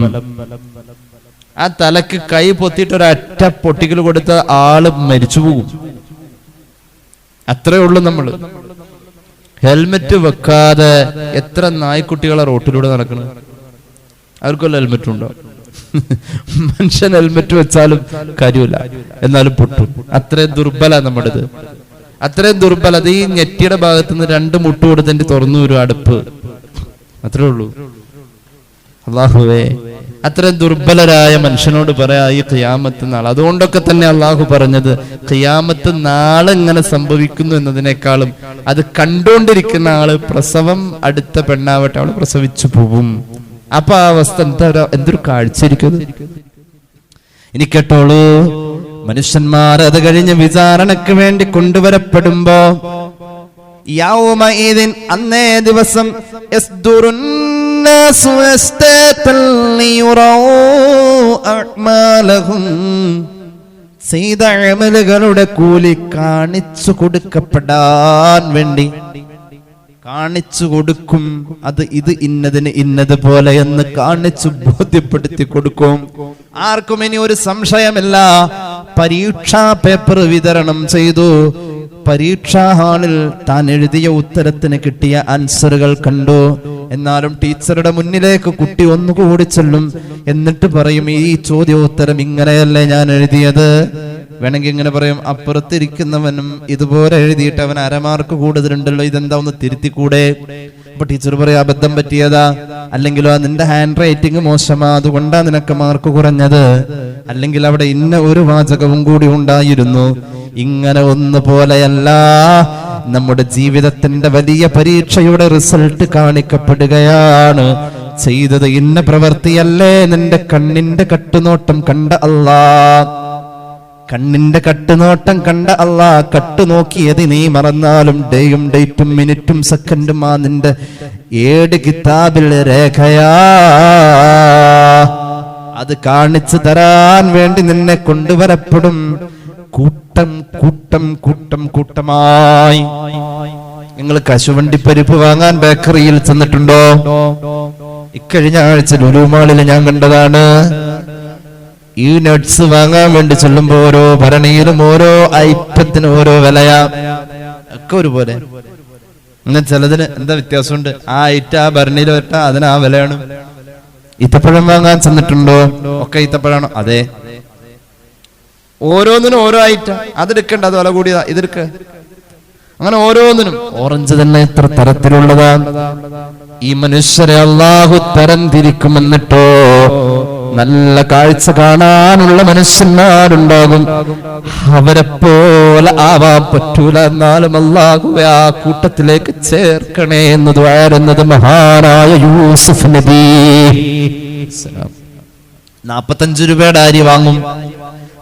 ആ തലക്ക് കൈ പൊത്തിയിട്ട് ഒരൊറ്റ പൊട്ടിക്കൽ കൊടുത്ത ആള് മരിച്ചു പോകും. അത്രേ ഉള്ളൂ. നമ്മള് ഹെൽമെറ്റ് വെക്കാതെ എത്ര നായ്ക്കുട്ടികളെ റോട്ടിലൂടെ നടക്കുന്നത്. അവർക്കൊല്ല ഹെൽമെറ്റ് ഉണ്ടോ? മനുഷ്യൻ ഹെൽമെറ്റ് വെച്ചാലും കാര്യമില്ല, എന്നാലും പൊട്ടും. അത്രയും ദുർബല നമ്മുടേത്, അത്രയും ദുർബല. അത് ഈ ഞെറ്റിയുടെ ഭാഗത്തുനിന്ന് 2 മുട്ട് കൊടുത്തിട്ട് തുറന്നു വരും അടുപ്പ്, അത്രേ ഉള്ളൂ. അള്ളാഹുവേ, അത്രയും ദുർബലരായ മനുഷ്യനോട് പറയാ ഈ ഖിയാമത്ത് നാൾ. അതുകൊണ്ടൊക്കെ തന്നെ അള്ളാഹു പറഞ്ഞത് ഖിയാമത്ത് നാളെ ഇങ്ങനെ സംഭവിക്കുന്നു എന്നതിനേക്കാളും അത് കണ്ടുകൊണ്ടിരിക്കുന്ന ആള്, പ്രസവം അടുത്ത പെണ്ണാവട്ടെ, അവള് പ്രസവിച്ചു പോവും. അപ്പൊ ആ അവസ്ഥ എന്തൊരു കാഴ്ചയിരിക്കുന്നത്. ഇനി കേട്ടോളൂ, മനുഷ്യന്മാർ അത് കഴിഞ്ഞ് വിചാരണക്ക് വേണ്ടി കൊണ്ടുവരപ്പെടുമ്പോ യൗമഇദിൻ, അന്നേ ദിവസം, ചെയ്ത അമലുകളുടെ കൂലി കാണിച്ചു കൊടുക്കപ്പെടാൻ വേണ്ടി കാണിച്ചു കൊടുക്കും. അത് ഇത് ഇന്നതിന് ഇന്നതുപോലെ എന്ന് കാണിച്ചു ബോധ്യപ്പെടുത്തി കൊടുക്കും. ആർക്കും ഇനി ഒരു സംശയമില്ല. പരീക്ഷാ പേപ്പർ വിതരണം ചെയ്തു. പരീക്ഷാ ഹാളിൽ താൻ എഴുതിയ ഉത്തരത്തിന് കിട്ടിയ ആൻസറുകൾ കണ്ടു. എന്നാലും ടീച്ചറുടെ മുന്നിലേക്ക് കുട്ടി ഒന്നുകൂടി ചെല്ലും. എന്നിട്ട് പറയും, ഈ ചോദ്യോത്തരം ഇങ്ങനെയല്ലേ ഞാൻ എഴുതിയത്. വേണമെങ്കിൽ ഇങ്ങനെ പറയും, അപ്പുറത്തിരിക്കുന്നവനും ഇതുപോലെ എഴുതിയിട്ട് അവൻ 1/2 മാർക്ക് കൂടുതലുണ്ടല്ലോ, ഇതെന്താ ഒന്ന് തിരുത്തിക്കൂടെ? അപ്പൊ ടീച്ചർ പറയും, അബദ്ധം പറ്റിയതാ, അല്ലെങ്കിലോ നിന്റെ ഹാൻഡ് റൈറ്റിംഗ് മോശമാ, അതുകൊണ്ടാ നിനക്ക് മാർക്ക് കുറഞ്ഞത്, അല്ലെങ്കിൽ അവിടെ ഇന്ന ഒരു വാചകവും കൂടി ഉണ്ടായിരുന്നു. ഇങ്ങനെ ഒന്നുപോലെയല്ല നമ്മുടെ ജീവിതത്തിന്റെ വലിയ പരീക്ഷയുടെ റിസൾട്ട് കാണിക്കപ്പെടുകയാണ്. ചെയ്തത് ഇന്ന പ്രവൃത്തിയല്ലേ, നിന്റെ കണ്ണിന്റെ കട്ടുനോട്ടം കണ്ട അല്ലാഹ്, കണ്ണിന്റെ കട്ടുനോട്ടം കണ്ട അല്ലാഹ്, കട്ടുനോക്കിയത് നീ മറന്നാലും ഡേയും ഡേറ്റും മിനിറ്റും സെക്കൻഡും ആ നിന്റെ 7 കിതാബിൽ രേഖയാ. അത് കാണിച്ചു തരാൻ വേണ്ടി നിന്നെ കൊണ്ടുവരപ്പെടും കൂട്ടം കൂട്ടം കൂട്ടം കൂട്ടമായി. നിങ്ങൾ കശുവണ്ടി പരിപ്പ് വാങ്ങാൻ ബേക്കറിയിൽ ചെന്നിട്ടുണ്ടോ? ഇക്കഴിഞ്ഞ ആഴ്ച ലുലുമാളിൽ ഞാൻ കണ്ടതാണ്. ഈ നട്ട്സ് വാങ്ങാൻ വേണ്ടി ചെല്ലുമ്പോ ഓരോ ഭരണിയിലും ഓരോ ഐറ്റത്തിന് ഓരോ വിലയാ, ഒക്കെ ഒരുപോലെ. എന്നാൽ ചിലതിന് എന്താ വ്യത്യാസമുണ്ട്? ആ ഐറ്റം ആ ഭരണിയിൽ വരട്ട, അതിന് ആ വിലയാണ്. ഈത്തപ്പഴം വാങ്ങാൻ ചെന്നിട്ടുണ്ടോ? ഒക്കെ ഈത്തപ്പഴാണോ? അതെ. ഓരോന്നിനും ഓരോ ഐറ്റം. അതെടുക്കണ്ട, അത് വില കൂടിയതാ, ഇതെടുക്ക. അങ്ങനെ ഓരോന്നിനും. ഓറഞ്ച് തന്നെ എത്ര തരത്തിലുള്ളതാണ്. ഈ മനുഷ്യരെ അല്ലാഹു തരം തിരിക്കും. എന്നിട്ടോ നല്ല കാഴ്ച കാണാനുള്ള മനുഷ്യന്മാരുണ്ടാകും. അവരെ പോലെ ആവാൻ പറ്റൂല, എന്നാലും അല്ലാഹുവേ ആ കൂട്ടത്തിലേക്ക് ചേർക്കണേ എന്ന് ദുആ മഹാനായ യൂസുഫ് നബി. 45 രൂപയുടെ അരി വാങ്ങും,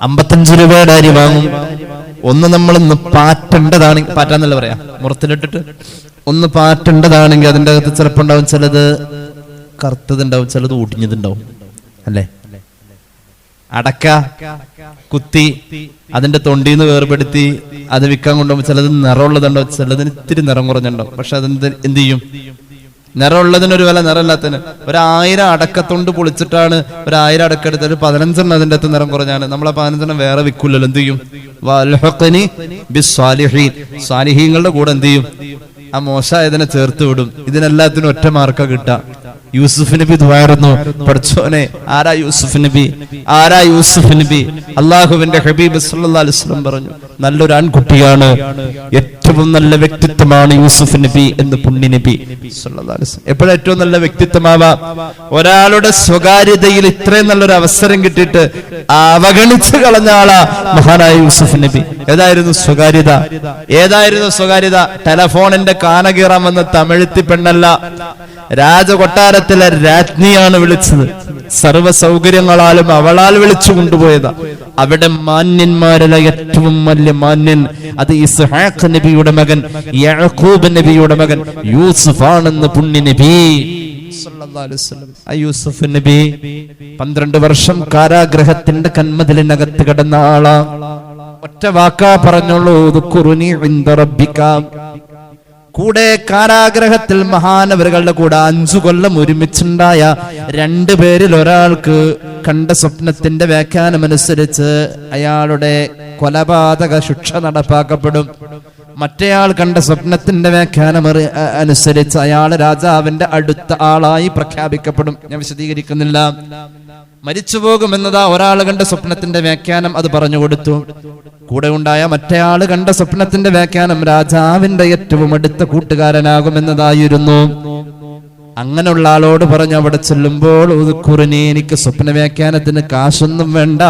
55 രൂപയുടെ അരി വാങ്ങും. ഒന്ന് നമ്മളൊന്ന് പാറ്റേണ്ടതാണെങ്കിൽ, പാറ്റാന്നല്ല പറയാ, മുറത്തിലിട്ടിട്ട് ഒന്ന് പാറ്റേണ്ടതാണെങ്കിൽ അതിൻ്റെ അകത്ത് ചിലപ്പോൾ ഉണ്ടാവും, ചിലത് കറുത്തതുണ്ടാവും, ചിലത് ഒടിഞ്ഞതുണ്ടാവും, അല്ലേ? അടക്ക കുത്തി അതിന്റെ തൊണ്ടിന്ന് വേർപെടുത്തി അത് വിൽക്കാൻ കൊണ്ടുപോകുമ്പോൾ ചിലത് നിറമുള്ളതുണ്ടാവും, ചിലതിന് ഇത്തിരി നിറം കുറഞ്ഞുണ്ടാവും. പക്ഷെ അതെന്ത് ചെയ്യും? നിറമുള്ളതിനൊരു വില, നിറമില്ലാത്തതിന്. 1000 അടക്കത്തൊണ്ട് പൊളിച്ചിട്ടാണ് 1000 അടക്ക എടുത്തിട്ട് 15 അതിന്റെ അകത്ത് നിറം കുറഞ്ഞാണ്. നമ്മളെ 15 വേറെ വിൽക്കൂലല്ലോ. എന്ത് ചെയ്യും? സാലിഹീങ്ങളുടെ കൂടെ എന്ത് ചെയ്യും? ആ മോശമായതിനെ ചേർത്ത് വിടും. ഇതിനെല്ലാത്തിനും ഒറ്റ മാർക്ക കിട്ടാ. യൂസുഫ് നബി ദുആയിരുന്നു, പഠിച്ചോനെ ആരാ യൂസുഫ് നബി? ആരാ യൂസുഫ് നബി? അള്ളാഹുവിന്റെ ഹബീബ് സല്ലല്ലാഹു അലൈഹി വസല്ലം പറഞ്ഞു, നല്ലൊരു ആൺകുട്ടിയാണ്, ഏറ്റവും നല്ല വ്യക്തിത്വമാണ് യൂസുഫ് നബി എന്ന് പുണ്യ നബി സല്ലല്ലാഹു അലൈഹി വസല്ലം. എപ്പോഴും ഏറ്റവും നല്ല വ്യക്തിത്വമാവാ. ഒരാളുടെ സ്വകാര്യതയിൽ ഇത്രയും നല്ലൊരു അവസരം കിട്ടിയിട്ട് അവഗണിച്ചു കളഞ്ഞ ആളാ മഹാനായ യൂസുഫ് നബി. ഏതായിരുന്നു സ്വകാര്യത? ഏതായിരുന്നു സ്വകാര്യത? ടെലഫോണിന്റെ കാനകീറാൻ വന്ന തമിഴ്ത്തി പെണ്ണല്ല, രാജകൊട്ടാരത്തിലെ രാജ്ഞിയാണ് വിളിച്ചത്. സർവ്വ സൗകര്യങ്ങളാലും അവളാൽ വിളിച്ചു കൊണ്ടുപോയതാ. അവിടെ മാന്യന്മാരിലെ ഏറ്റവും വലിയ മാന്യൻ അത് ഇസ്ഹാഖ് നബിയുടെ മകൻ യാഖൂബ് നബിയുടെ മകൻ യൂസുഫ് ആണെന്ന് പുണ്യ നബി സല്ലല്ലാഹു അലൈഹി വസല്ലം. യൂസുഫ് നബി 12 വർഷം കാരാഗ്രഹത്തിന്റെ കന്മതിലിനകത്ത് കിടന്ന ആളാ. ഒറ്റ വാക്കാ പറഞ്ഞുള്ളൂ, ദുഖുറുനി ഇൻദ റബ്ബിക. കൂടെ കാരാഗ്രഹത്തിൽ മഹാനവറുകളുടെ കൂടെ 5 കൊല്ലം ഒരുമിച്ചുണ്ടായ 2 പേരിൽ ഒരാൾക്ക് കണ്ട സ്വപ്നത്തിന്റെ വ്യാഖ്യാനമനുസരിച്ച് അയാളുടെ കൊലപാതക ശിക്ഷ നടപ്പാക്കപ്പെടും. മറ്റേയാൾ കണ്ട സ്വപ്നത്തിന്റെ വ്യാഖ്യാനം അനുസരിച്ച് അയാൾ രാജാവിന്റെ അടുത്ത ആളായി പ്രഖ്യാപിക്കപ്പെടും. ഞാൻ വിശദീകരിക്കുന്നില്ല. മരിച്ചു പോകുമെന്നതാ ഒരാൾ കണ്ട സ്വപ്നത്തിന്റെ വ്യാഖ്യാനം, അത് പറഞ്ഞു കൊടുത്തു. കൂടെ ഉണ്ടായ മറ്റേയാള് കണ്ട സ്വപ്നത്തിന്റെ വ്യാഖ്യാനം രാജാവിന്റെ ഏറ്റവും അടുത്ത കൂട്ടുകാരനാകുമെന്നതായിരുന്നു. അങ്ങനെയുള്ള ആളോട് പറഞ്ഞു, അവിടെ ചെല്ലുമ്പോൾ ഉദ്കുറുനി, എനിക്ക് സ്വപ്ന വ്യാഖ്യാനത്തിന് കാശൊന്നും വേണ്ട,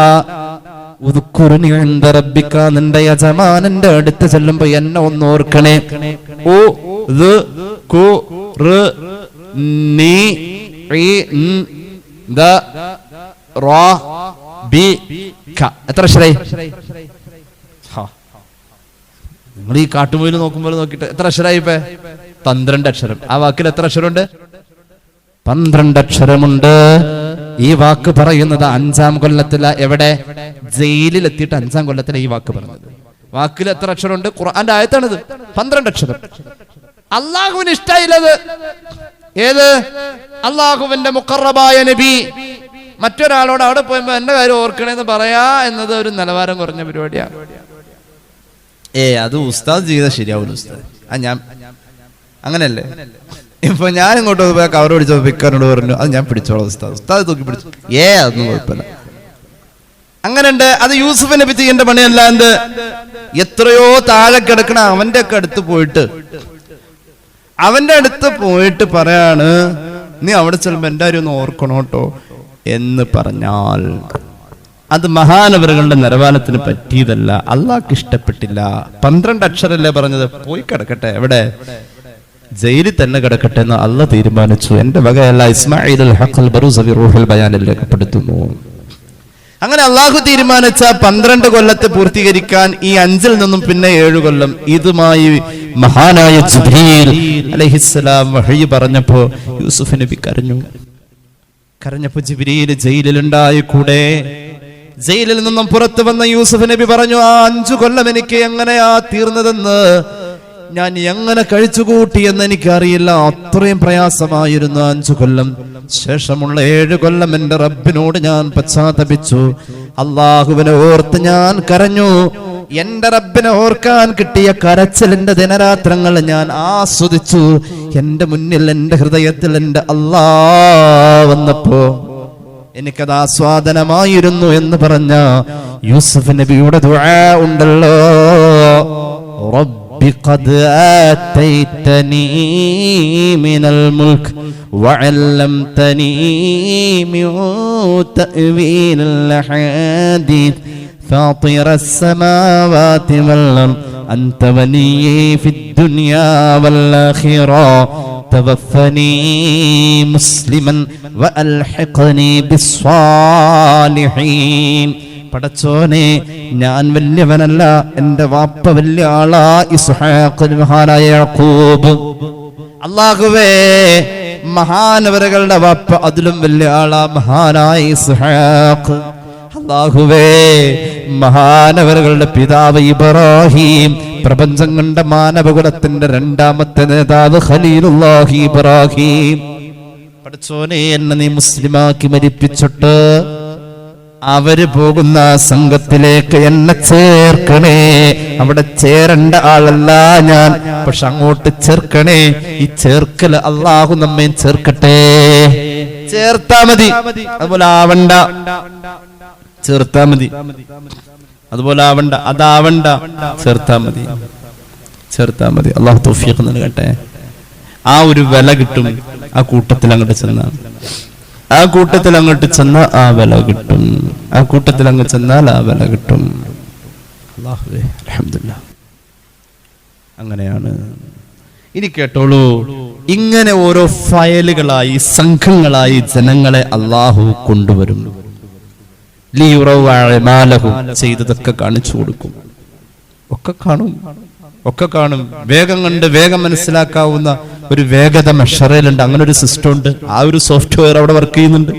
ഉദ്കുറുനി ഇൻദ റബ്ബിക, നിന്റെ യജമാനന്റെ അടുത്ത് ചെല്ലുമ്പോ എന്നെ ഒന്ന് ഓർക്കണേ. ഓ കു റ് നീ എത്ര അക്ഷരായി? നിങ്ങൾ ഈ കാട്ടുമൊയിൽ നോക്കുമ്പോൾ നോക്കിയിട്ട് എത്ര അക്ഷരായി? ഇപ്പൊ 12 അക്ഷരം. ആ വാക്കിൽ എത്ര അക്ഷരമുണ്ട്? 12 അക്ഷരമുണ്ട്. ഈ വാക്ക് പറയുന്നത് 5-ാം കൊല്ലത്തില. എവിടെ? ജയിലിലെത്തിയിട്ട് 5-ാം കൊല്ലത്തില ഈ വാക്ക് പറഞ്ഞത്. വാക്കിൽ എത്ര അക്ഷരമുണ്ട്? ഖുർആന്റെ ആയത്താണിത്. 12 അക്ഷരം. അള്ളാഹുവിന് ഇഷ്ടായില്ലത്. ഏത്? അള്ളാഹുവിന്റെ മുഖറബായ നബി മറ്റൊരാളോട് അവിടെ പോയപ്പോ എന്റെ കാര്യം ഓർക്കണേന്ന് പറയാ എന്നത് ഒരു നിലവാരം കുറഞ്ഞ പരിപാടിയാണ്. അത് ഉസ്താദ് ചെയ്താൽ ശരിയാവില്ല ഉസ്താദ്. ഞാൻ അങ്ങനെയല്ലേ? ഇപ്പൊ ഞാൻ ഇങ്ങോട്ട് പോയി കവർ പിടിച്ചോ പിക്കാരനോട് പറഞ്ഞു, അത് ഞാൻ പിടിച്ചോളാം ഉസ്താദ്. ഉസ്താദ് തൂക്കി പിടിച്ചു. അതൊന്നും കുഴപ്പമില്ല. അങ്ങനെ ഉണ്ട്. അത് യൂസുഫ് നബി ചെയ്യേണ്ട പണിയല്ല. എന്ത്? എത്രയോ താഴെ കിടക്കണ അവന്റെ ഒക്കെ അടുത്ത് പോയിട്ട് പറയാണ്, നീ അവിടെ ചെല്ലുമ്പോ എന്റെ കാര്യം ഒന്ന് ഓർക്കണോട്ടോ എന്ന് പറഞ്ഞാൽ അത് മഹാനവറുകളുടെ നിലവാരത്തിന് പറ്റിയതല്ല, അള്ളാഹ്ക്ക് ഇഷ്ടപ്പെട്ടില്ല. 12 അക്ഷരല്ലേ പറഞ്ഞത്? പോയി കിടക്കട്ടെ. എവിടെ? ജയിലിൽ തന്നെ കിടക്കട്ടെ എന്ന് അള്ളാഹ് തീരുമാനിച്ചു. എന്റെ വകയല്ല. ഇസ്മാഈൽ ഹഖൽ ബറൂസ ഫി റൂഹുൽ ബയാനിൽ രേഖപ്പെടുത്തുന്നു. അങ്ങനെ അള്ളാഹു തീരുമാനിച്ച 12 കൊല്ലത്തെ പൂർത്തീകരിക്കാൻ ഈ 5-ൽ നിന്നും പിന്നെ 7 കൊല്ലം ഇതുമായി മഹാനായ ജിബ്രീൽ അലൈഹിസ്സലാം വഹയി പറഞ്ഞപ്പോ യൂസുഫ് നബി കരഞ്ഞപ്പോ ജിബ്രീൽ ജയിലിലുണ്ടായി കൂടെ. ജയിലിൽ നിന്നും പുറത്തു വന്ന യൂസുഫ് നബി പറഞ്ഞു, ആ 5 കൊല്ലം എനിക്ക് എങ്ങനെയാ തീർന്നതെന്ന്, ഞാൻ എങ്ങനെ കഴിച്ചുകൂട്ടിയെന്ന് എനിക്കറിയില്ല. അത്രയും പ്രയാസമായിരുന്നു 5 കൊല്ലം. ശേഷമുള്ള 7 കൊല്ലം എന്റെ റബ്ബിനോട് ഞാൻ പശ്ചാത്തപിച്ചു. അള്ളാഹുവിനെ ഓർത്ത് ഞാൻ കരഞ്ഞു. എന്റെ റബ്ബിനെ ഓർക്കാൻ കിട്ടിയ കരച്ചിലിന്റെ ദിനരാത്രങ്ങൾ ഞാൻ ആസ്വദിച്ചു. എന്റെ മുന്നിൽ, എന്റെ ഹൃദയത്തിൽ എന്റെ അല്ലാഹ് വന്നപ്പോ എനിക്കത് ആസ്വാദനമായിരുന്നു എന്ന് പറഞ്ഞ യൂസുഫ് നബിയുടെ ദുആ ഉണ്ടല്ലോ, റബ്ബി ഖദ് ആതൈതനീ മിനൽ മുൽക്ക് വഅല്ലംതനീ മിൻ തഅ്വീലിൽ ഹദീസ് فاطر السماوات والأرض أنت ولي في الدنيا والآخرة توفني مسلما وألحقني بالصالحين. പടച്ചോനെ, ഞാൻ വലിയവനല്ല, എന്റെ വാപ്പ വലിയ ആളാ, ഇസ്ഹാഖ് മഹാനായ യാക്കൂബ്. അല്ലാഹുവേ, മഹാനവരകളുടെ വാപ്പ അതിലും വലിയ ആളാ, മഹാനായ ഇസ്ഹാഖ്. അല്ലാഹുവേ, മഹാനവരകളുടെ പിതാവ് ഇബ്രാഹിം, പ്രപഞ്ചം കണ്ട മാനവകുലത്തിന്റെ 2ാമത്തെ നേതാവ് ഖലീലുല്ലാഹി ഇബ്രാഹിം. പടച്ചോനെ, എന്നെ നീ മുസ്ലിമാക്കി മരിപ്പിച്ചിട്ട് അവര് പോകുന്ന സംഘത്തിലേക്ക് എന്നെ ചേർക്കണേ. അവിടെ ചേരേണ്ട ആളല്ല ഞാൻ, പക്ഷെ അങ്ങോട്ട് ചേർക്കണേ. ഈ ചേർക്കല് അള്ളാഹു നമ്മെ ചേർക്കട്ടെ. ചേർത്താ മതി, അതുപോലെ ആവണ്ട. ചേർത്താ മതി, അതുപോലെ ആവണ്ട, അതാവണ്ട. ചേർത്താ മതി, ചേർത്താ മതി. അള്ളാഹു തൗഫീഖ് നൽകട്ടെ. ആ ഒരു വില കിട്ടും ആ കൂട്ടത്തിൽ അങ്ങോട്ട് ചെന്നാൽ. ആ കൂട്ടത്തിൽ അങ്ങോട്ട് ചെന്നാൽ ആ വില കിട്ടും. ആ കൂട്ടത്തിൽ അങ്ങ് ചെന്നാൽ ആ വില കിട്ടും. അല്ലാഹുവേ, അൽഹംദുലില്ലാഹ്. അങ്ങനെയാണ്. ഇനി കേട്ടോളൂ, ഇങ്ങനെ ഓരോ ഫയലുകളായി, സംഘങ്ങളായി ജനങ്ങളെ അള്ളാഹു കൊണ്ടുവരും. ചെയ്തതൊക്കെ കാണിച്ചു കൊടുക്കും. ഒക്കെ കാണും. വേഗം കണ്ട് വേഗം മനസ്സിലാക്കാവുന്ന ഒരു വേഗത മെഷറയിലുണ്ട്. അങ്ങനെ ഒരു സിസ്റ്റം ഉണ്ട്. ആ ഒരു സോഫ്റ്റ്വെയർ അവിടെ വർക്ക് ചെയ്യുന്നുണ്ട്.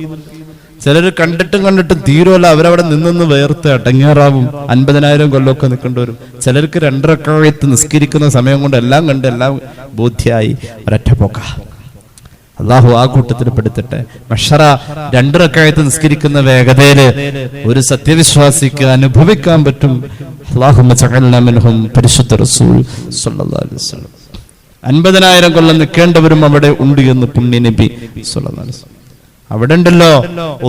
ചിലർ കണ്ടിട്ടും തീരുമല്ല, അവരവിടെ നിന്ന് വേർത്ത് അടങ്ങേറാവും. 50,000 കൊല്ലമൊക്കെ നിൽക്കേണ്ടി വരും. ചിലർക്ക് 2 റക്അത്ത് നിസ്കരിക്കുന്ന സമയം കൊണ്ട് എല്ലാം കണ്ട് എല്ലാം ബോധ്യായി ഒരൊറ്റ പോക്ക. അള്ളാഹു ആ കൂട്ടത്തിൽ പെടുത്തട്ടെ. മഷറ 2 റക്അത്ത് നിസ്കരിക്കുന്ന വേഗതയില് ഒരു സത്യവിശ്വാസിക്ക് അനുഭവിക്കാൻ പറ്റും. അല്ലാഹുമ്മ ജഅൽനാ മിൻഹും. പരിശുദ്ധ റസൂൽ സ്വല്ലല്ലാഹു അലൈഹി വസല്ലം. 50,000 കൊല്ലം നിൽക്കേണ്ടവരും അവിടെ ഉണ്ട് എന്ന് പുണ്യ നബി സ്വല്ലല്ലാഹു അലൈഹി വസല്ലം. അവിടെ ഉണ്ടല്ലോ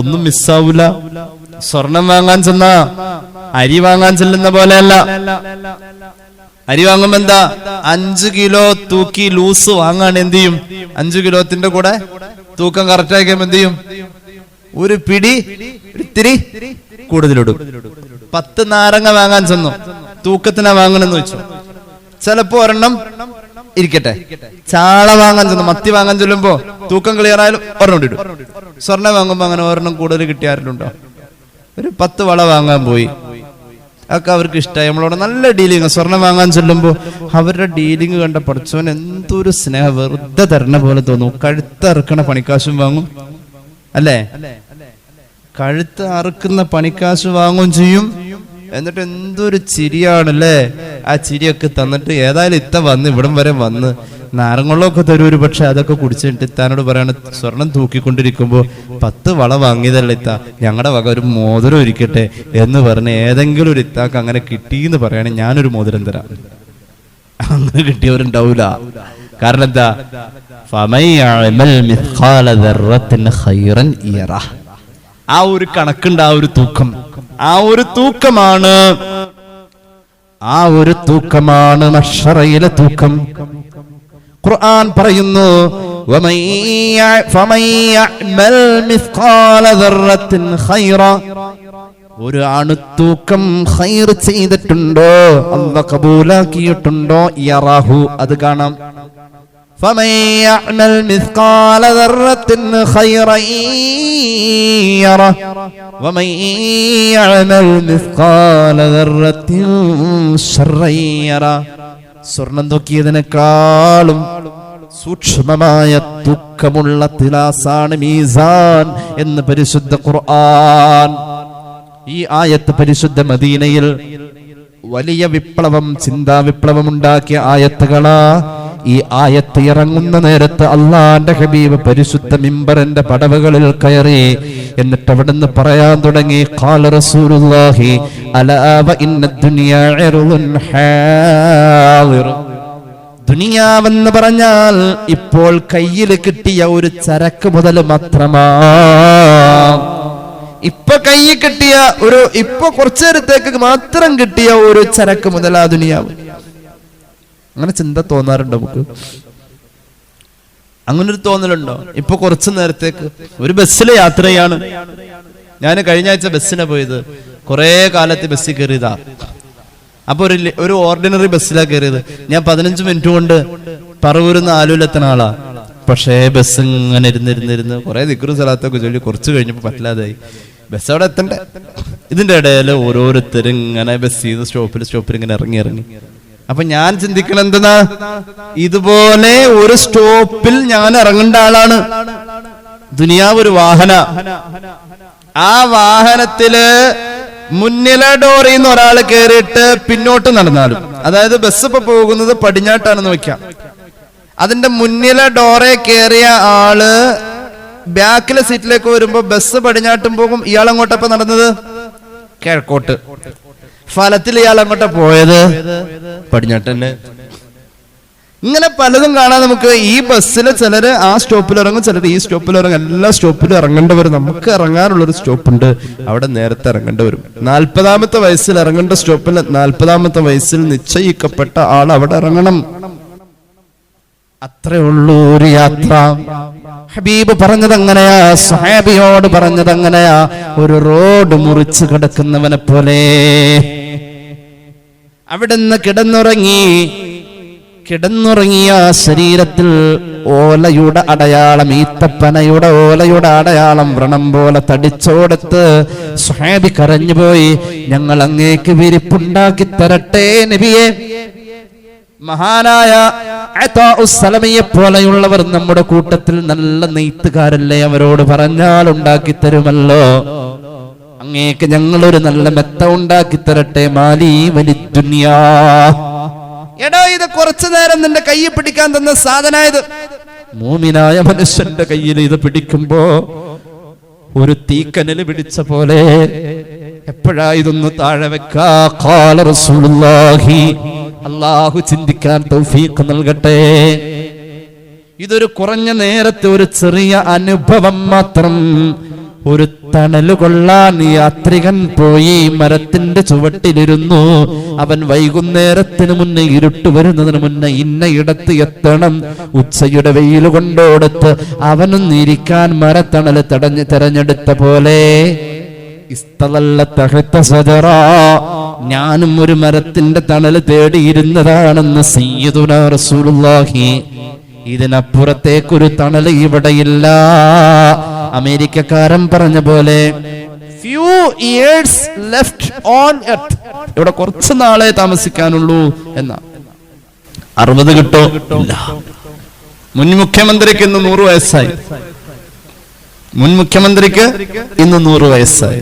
ഒന്നും മിസ്സാവൂല. സ്വർണം വാങ്ങാൻ ചെന്ന അരി വാങ്ങാൻ ചെല്ലുന്ന പോലെയല്ല. അരി വാങ്ങുമ്പോ എന്താ 5 കിലോ തൂക്കി ലൂസ് വാങ്ങാണ്, എന്ത് ചെയ്യും? 5 കിലോത്തിന്റെ കൂടെ തൂക്കം കറക്റ്റ് ആക്കിയാൽ എന്ത് ചെയ്യും? ഒരു പിടി ഇത്തിരി കൂടുതലിടും. 10 നാരങ്ങ വാങ്ങാൻ ചെന്നു, തൂക്കത്തിനാ വാങ്ങണമെന്ന് വെച്ചു. ചിലപ്പോ ഒരെണ്ണം ഇരിക്കട്ടെ, ചാള വാങ്ങാൻ ചെന്നു, മത്തി വാങ്ങാൻ ചെല്ലുമ്പോ തൂക്കം ക്ലിയർ ആയാലും ഒരെണ്ണം ഇടും. സ്വർണ്ണം വാങ്ങുമ്പോ അങ്ങനെ ഒരെണ്ണം കൂടുതൽ കിട്ടിയാരുണ്ടോ? ഒരു 10 വള വാങ്ങാൻ പോയി, അതൊക്കെ അവർക്ക് ഇഷ്ടമായി. നമ്മളോട് നല്ല ഡീലിങ്. സ്വർണം വാങ്ങാൻ ചെല്ലുമ്പോ അവരുടെ ഡീലിങ് കണ്ട പഠിച്ചവൻ എന്തൊരു സ്നേഹം, വെറുതെ തരണ പോലെ തോന്നും. കഴുത്ത് അറുക്കണ പണിക്കാശും വാങ്ങും അല്ലേ? കഴുത്ത് അറുക്കുന്ന പണിക്കാശ് വാങ്ങും ചെയ്യും. എന്നിട്ട് എന്തൊരു ചിരിയാണല്ലേ. ആ ചിരിയൊക്കെ തന്നിട്ട് ഏതായാലും ഇത്ത വന്ന് ഇവിടം വരെ വന്ന് നാരങ്ങളൊക്കെ തരൂര്, പക്ഷെ അതൊക്കെ കുടിച്ചിട്ട് ഇത്താനോട് പറയാണ്, സ്വർണം തൂക്കിക്കൊണ്ടിരിക്കുമ്പോ 10 വള വാങ്ങിയതല്ല ഇത്ത, ഞങ്ങളുടെ വക ഒരു മോതിരം ഇരിക്കട്ടെ എന്ന് പറഞ്ഞ് ഏതെങ്കിലും ഒരു ഇത്താക്ക് അങ്ങനെ കിട്ടിയെന്ന് പറയാണ്, ഞാനൊരു മോതിരം തരാം. അങ്ങനെ കിട്ടിയവരുണ്ടാവൂല. കാരണം എന്താ? ആ ഒരു കണക്കുണ്ട്, ആ ഒരു തൂക്കം. ആ ഒരു തൂക്കമാണ് മഹ്ശറയിലെ തൂക്കം. ഖുർആൻ പറയുന്നു, ഒരു അണുത്തൂക്കം ഖൈർ ചെയ്തിട്ടുണ്ടോ, അല്ലാഹു കബൂലാക്കിയിട്ടുണ്ടോ, യറാഹു, അത് കാണാം. فمن يعمل مثقال ذرة خيرا يره ومن يعمل مثقال ذرة شرا يره. സ്വർണം തൂക്കിയതിനേക്കാളും സൂക്ഷ്മമായ തൂക്കമുള്ള തിലാസാണ് മീസാൻ എന്ന് പരിശുദ്ധ ഖുർആൻ. ഈ ആയത്ത് പരിശുദ്ധ മദീനയിൽ വലിയ വിപ്ലവം, ചിന്താ വിപ്ലവം ഉണ്ടാക്കിയ ആയത്തുകളാ. ഈ ആയത്ത് ഇറങ്ങുന്ന നേരത്ത് അള്ളാന്റെ ഹബീബ് പരിശുദ്ധ മിമ്പറിന്റെ പടവുകളിൽ കയറി. എന്നിട്ട് അവിടുന്ന് പറയാൻ തുടങ്ങി, ഖാല റസൂലുള്ളാഹി അലാ വ ഇന്ന ദുനിയാ ഇർളുൻ ഹാദിർ. ദുനിയാവെന്ന് പറഞ്ഞാൽ ഇപ്പോൾ കയ്യിൽ കിട്ടിയ ഒരു ചരക്ക് മുതൽ മാത്രമാ. ഇപ്പൊ കയ്യിൽ കിട്ടിയ ഇപ്പൊ കുറച്ചു നേരത്തേക്ക് മാത്രം കിട്ടിയ ഒരു ചരക്ക് മുതലാ ദുനിയാവ്. അങ്ങനെ ചിന്ത തോന്നാറുണ്ടോ നമുക്ക്? അങ്ങനൊരു തോന്നലുണ്ടോ? ഇപ്പൊ കുറച്ചു നേരത്തേക്ക് ഒരു ബസ്സിൽ യാത്ര ചെയ്യാണ്. ഞാൻ കഴിഞ്ഞ ആഴ്ച ബസ്സിനെ പോയത്, കുറെ കാലത്ത് ബസ്സിൽ കയറിയതാ. അപ്പൊ ഒരു ഓർഡിനറി ബസ്സിലാണ് കയറിയത്. ഞാൻ 15 മിനിറ്റ് കൊണ്ട് പറവൂരിന്ന് ആലൂലെത്തുന്ന ആളാ. പക്ഷേ ബസ് ഇങ്ങനെ ഇരുന്നിരുന്നിരുന്ന് കുറെ ദിക്റും സലാത്തൊക്കെ ചൊല്ലി കുറച്ച് കഴിഞ്ഞപ്പോ പറ്റില്ലാതായി. ബസ് അവിടെ എത്തണ്ടേ. ഇതിന്റെ ഇടയിൽ ഓരോരുത്തരും ഇങ്ങനെ ബസ് ചെയ്ത് സ്റ്റോപ്പിൽ ഇങ്ങനെ ഇറങ്ങി. അപ്പൊ ഞാൻ ചിന്തിക്കണം, എന്താ, ഇതുപോലെ ഒരു സ്റ്റോപ്പിൽ ഞാൻ ഇറങ്ങേണ്ട ആളാണ്. ദുനിയാവ് ഒരു വാഹന. ആ വാഹനത്തില് മുന്നിലെ ഡോറിൽ നിന്ന് ഒരാൾ കയറിയിട്ട് പിന്നോട്ട് നടന്നാലും, അതായത് ബസ് ഇപ്പൊ പോകുന്നത് പടിഞ്ഞാട്ടാണെന്ന് വെക്കാം, അതിന്റെ മുന്നിലെ ഡോറെ കയറിയ ആള് ബാക്കിലെ സീറ്റിലേക്ക് വരുമ്പോ ബസ് പടിഞ്ഞാട്ടും പോകും. ഇയാൾ അങ്ങോട്ടപ്പോ നടന്നത് കിഴക്കോട്ട്. ഫലത്തിൽ ഇയാൾ അങ്ങോട്ടാ പോയത് പടിഞ്ഞാട്ട് തന്നെ. ഇങ്ങനെ പലതും കാണാൻ നമുക്ക്. ഈ ബസ്സിൽ ചിലര് ആ സ്റ്റോപ്പിൽ ഇറങ്ങും, ചിലർ ഈ സ്റ്റോപ്പിൽ ഇറങ്ങും. എല്ലാ സ്റ്റോപ്പിലും ഇറങ്ങേണ്ടവരും. നമുക്ക് ഇറങ്ങാനുള്ളൊരു സ്റ്റോപ്പുണ്ട്, അവിടെ നേരത്തെ ഇറങ്ങേണ്ടി വരും. 40ാമത്തെ വയസ്സിൽ ഇറങ്ങേണ്ട സ്റ്റോപ്പിൽ 40ാമത്തെ വയസ്സിൽ നിശ്ചയിക്കപ്പെട്ട ആൾ അവിടെ ഇറങ്ങണം. അത്രേ ഉള്ളൂ ഒരു യാത്ര. ഹബീബ് പറഞ്ഞത് അങ്ങനെയാ, സ്വഹാബിയോട് പറഞ്ഞത് അങ്ങനെയാ. ഒരു റോഡ് മുറിച്ച് കിടക്കുന്നവനെ പോലെ അവിടുന്ന് കിടന്നുറങ്ങിയ ശരീരത്തിൽ ഓലയുടെ അടയാളം, ഈത്തപ്പനയുടെ ഓലയുടെ അടയാളം വ്രണം പോലെ തടിച്ചോടത്ത് സ്വഹാബി കരഞ്ഞുപോയി, ഞങ്ങൾ അങ്ങേക്ക് വിരിപ്പുണ്ടാക്കി തരട്ടെ നബിയെ. മഹാനായ സലമയെ പോലെയുള്ളവർ നമ്മുടെ കൂട്ടത്തിൽ നല്ല നെയ്ത്തുകാരല്ലേ, അവരോട് പറഞ്ഞാൽ ഉണ്ടാക്കി തരുമല്ലോ. അങ്ങേക്ക് ഞങ്ങളൊരു നല്ല മെത്ത ഉണ്ടാക്കി തരട്ടെ. മാലി വലിദുനിയാ. എടോ, ഇത് കുറച്ചു നേരം നിന്റെ കയ്യിൽ പിടിക്കാൻ തന്ന സാധനായത്. മൂമിനായ മനുഷ്യന്റെ കയ്യിൽ ഇത് പിടിക്കുമ്പോ ഒരു തീക്കനല് പിടിച്ച പോലെ എപ്പോഴാ ഇതൊന്ന് താഴെ വെക്കാ. ഖാല റസൂലുള്ളാഹി, അല്ലാഹു ചിന്തിക്കാൻ തൗഫീഖ് നൽകട്ടെ. ഇതൊരു കുറഞ്ഞ നേരത്തെ ഒരു ചെറിയ അനുഭവം മാത്രം. ഒരു തണല് കൊള്ളാൻ യാത്രികൻ പോയി മരത്തിന്റെ ചുവട്ടിലിരുന്നു. അവൻ വൈകുന്നേരത്തിന് മുന്നേ ഇരുട്ട് വരുന്നതിന് മുന്നേ ഇന്നയിടത്ത് എത്തണം. ഉച്ചയുടെ വെയിൽ കൊണ്ടോടുത്ത് അവനൊന്നിരിക്കാൻ മരത്തണല് തെരഞ്ഞെടുത്ത പോലെ ഞാനും ഒരു മരത്തിന്റെ തണല് തേടിയിരുന്നതാണെന്ന് സയ്യിദുനാ റസൂലുള്ളാഹി. ഇതിനപ്പുറത്തേക്കൊരു തണല് ഇവിടെയില്ല. അമേരിക്കക്കാരൻ പറഞ്ഞ പോലെ few years left on earth, ഇവിടെ കുറച്ച് നാളെ താമസിക്കാനുള്ളൂ എന്നാ. 60 കിട്ടോ? ഇല്ല. മുൻ മുഖ്യമന്ത്രിക്ക് ഇന്ന് 100 വയസ്സായി. മുൻ മുഖ്യമന്ത്രിക്ക് ഇന്ന് 100 വയസ്സായി.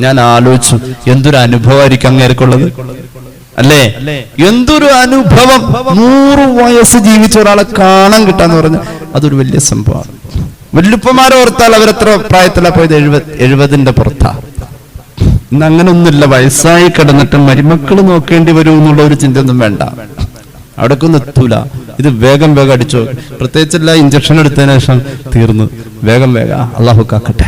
ഞാൻ ആലോചിച്ചു, എന്തൊരു അനുഭവമായിരിക്കും അങ്ങേർക്കുള്ളത് അല്ലേ? എന്തൊരു അനുഭവം. 100 വയസ്സ് ജീവിച്ച ഒരാളെ കാണാൻ കിട്ടാന്ന് പറഞ്ഞ അതൊരു വലിയ സംഭവമാണ്. വല്ലുപ്പമാരെ ഓർത്താൽ അവരെത്ര പ്രായത്തിലാ പോയത്? 70ന്റെ പുറത്താ. ഇന്ന് അങ്ങനെ ഒന്നുമില്ല. വയസ്സായി കിടന്നിട്ട് മരുമക്കൾ നോക്കേണ്ടി വരൂ എന്നുള്ള ഒരു ചിന്ത ഒന്നും വേണ്ട. അവിടേക്കൊന്നും എത്തൂല. ഇത് വേഗം അടിച്ചു. പ്രത്യേകിച്ചല്ല, ഇഞ്ചക്ഷൻ എടുത്തതിന് ശേഷം തീർന്നു. വേഗം അള്ളാഹു കാക്കട്ടെ.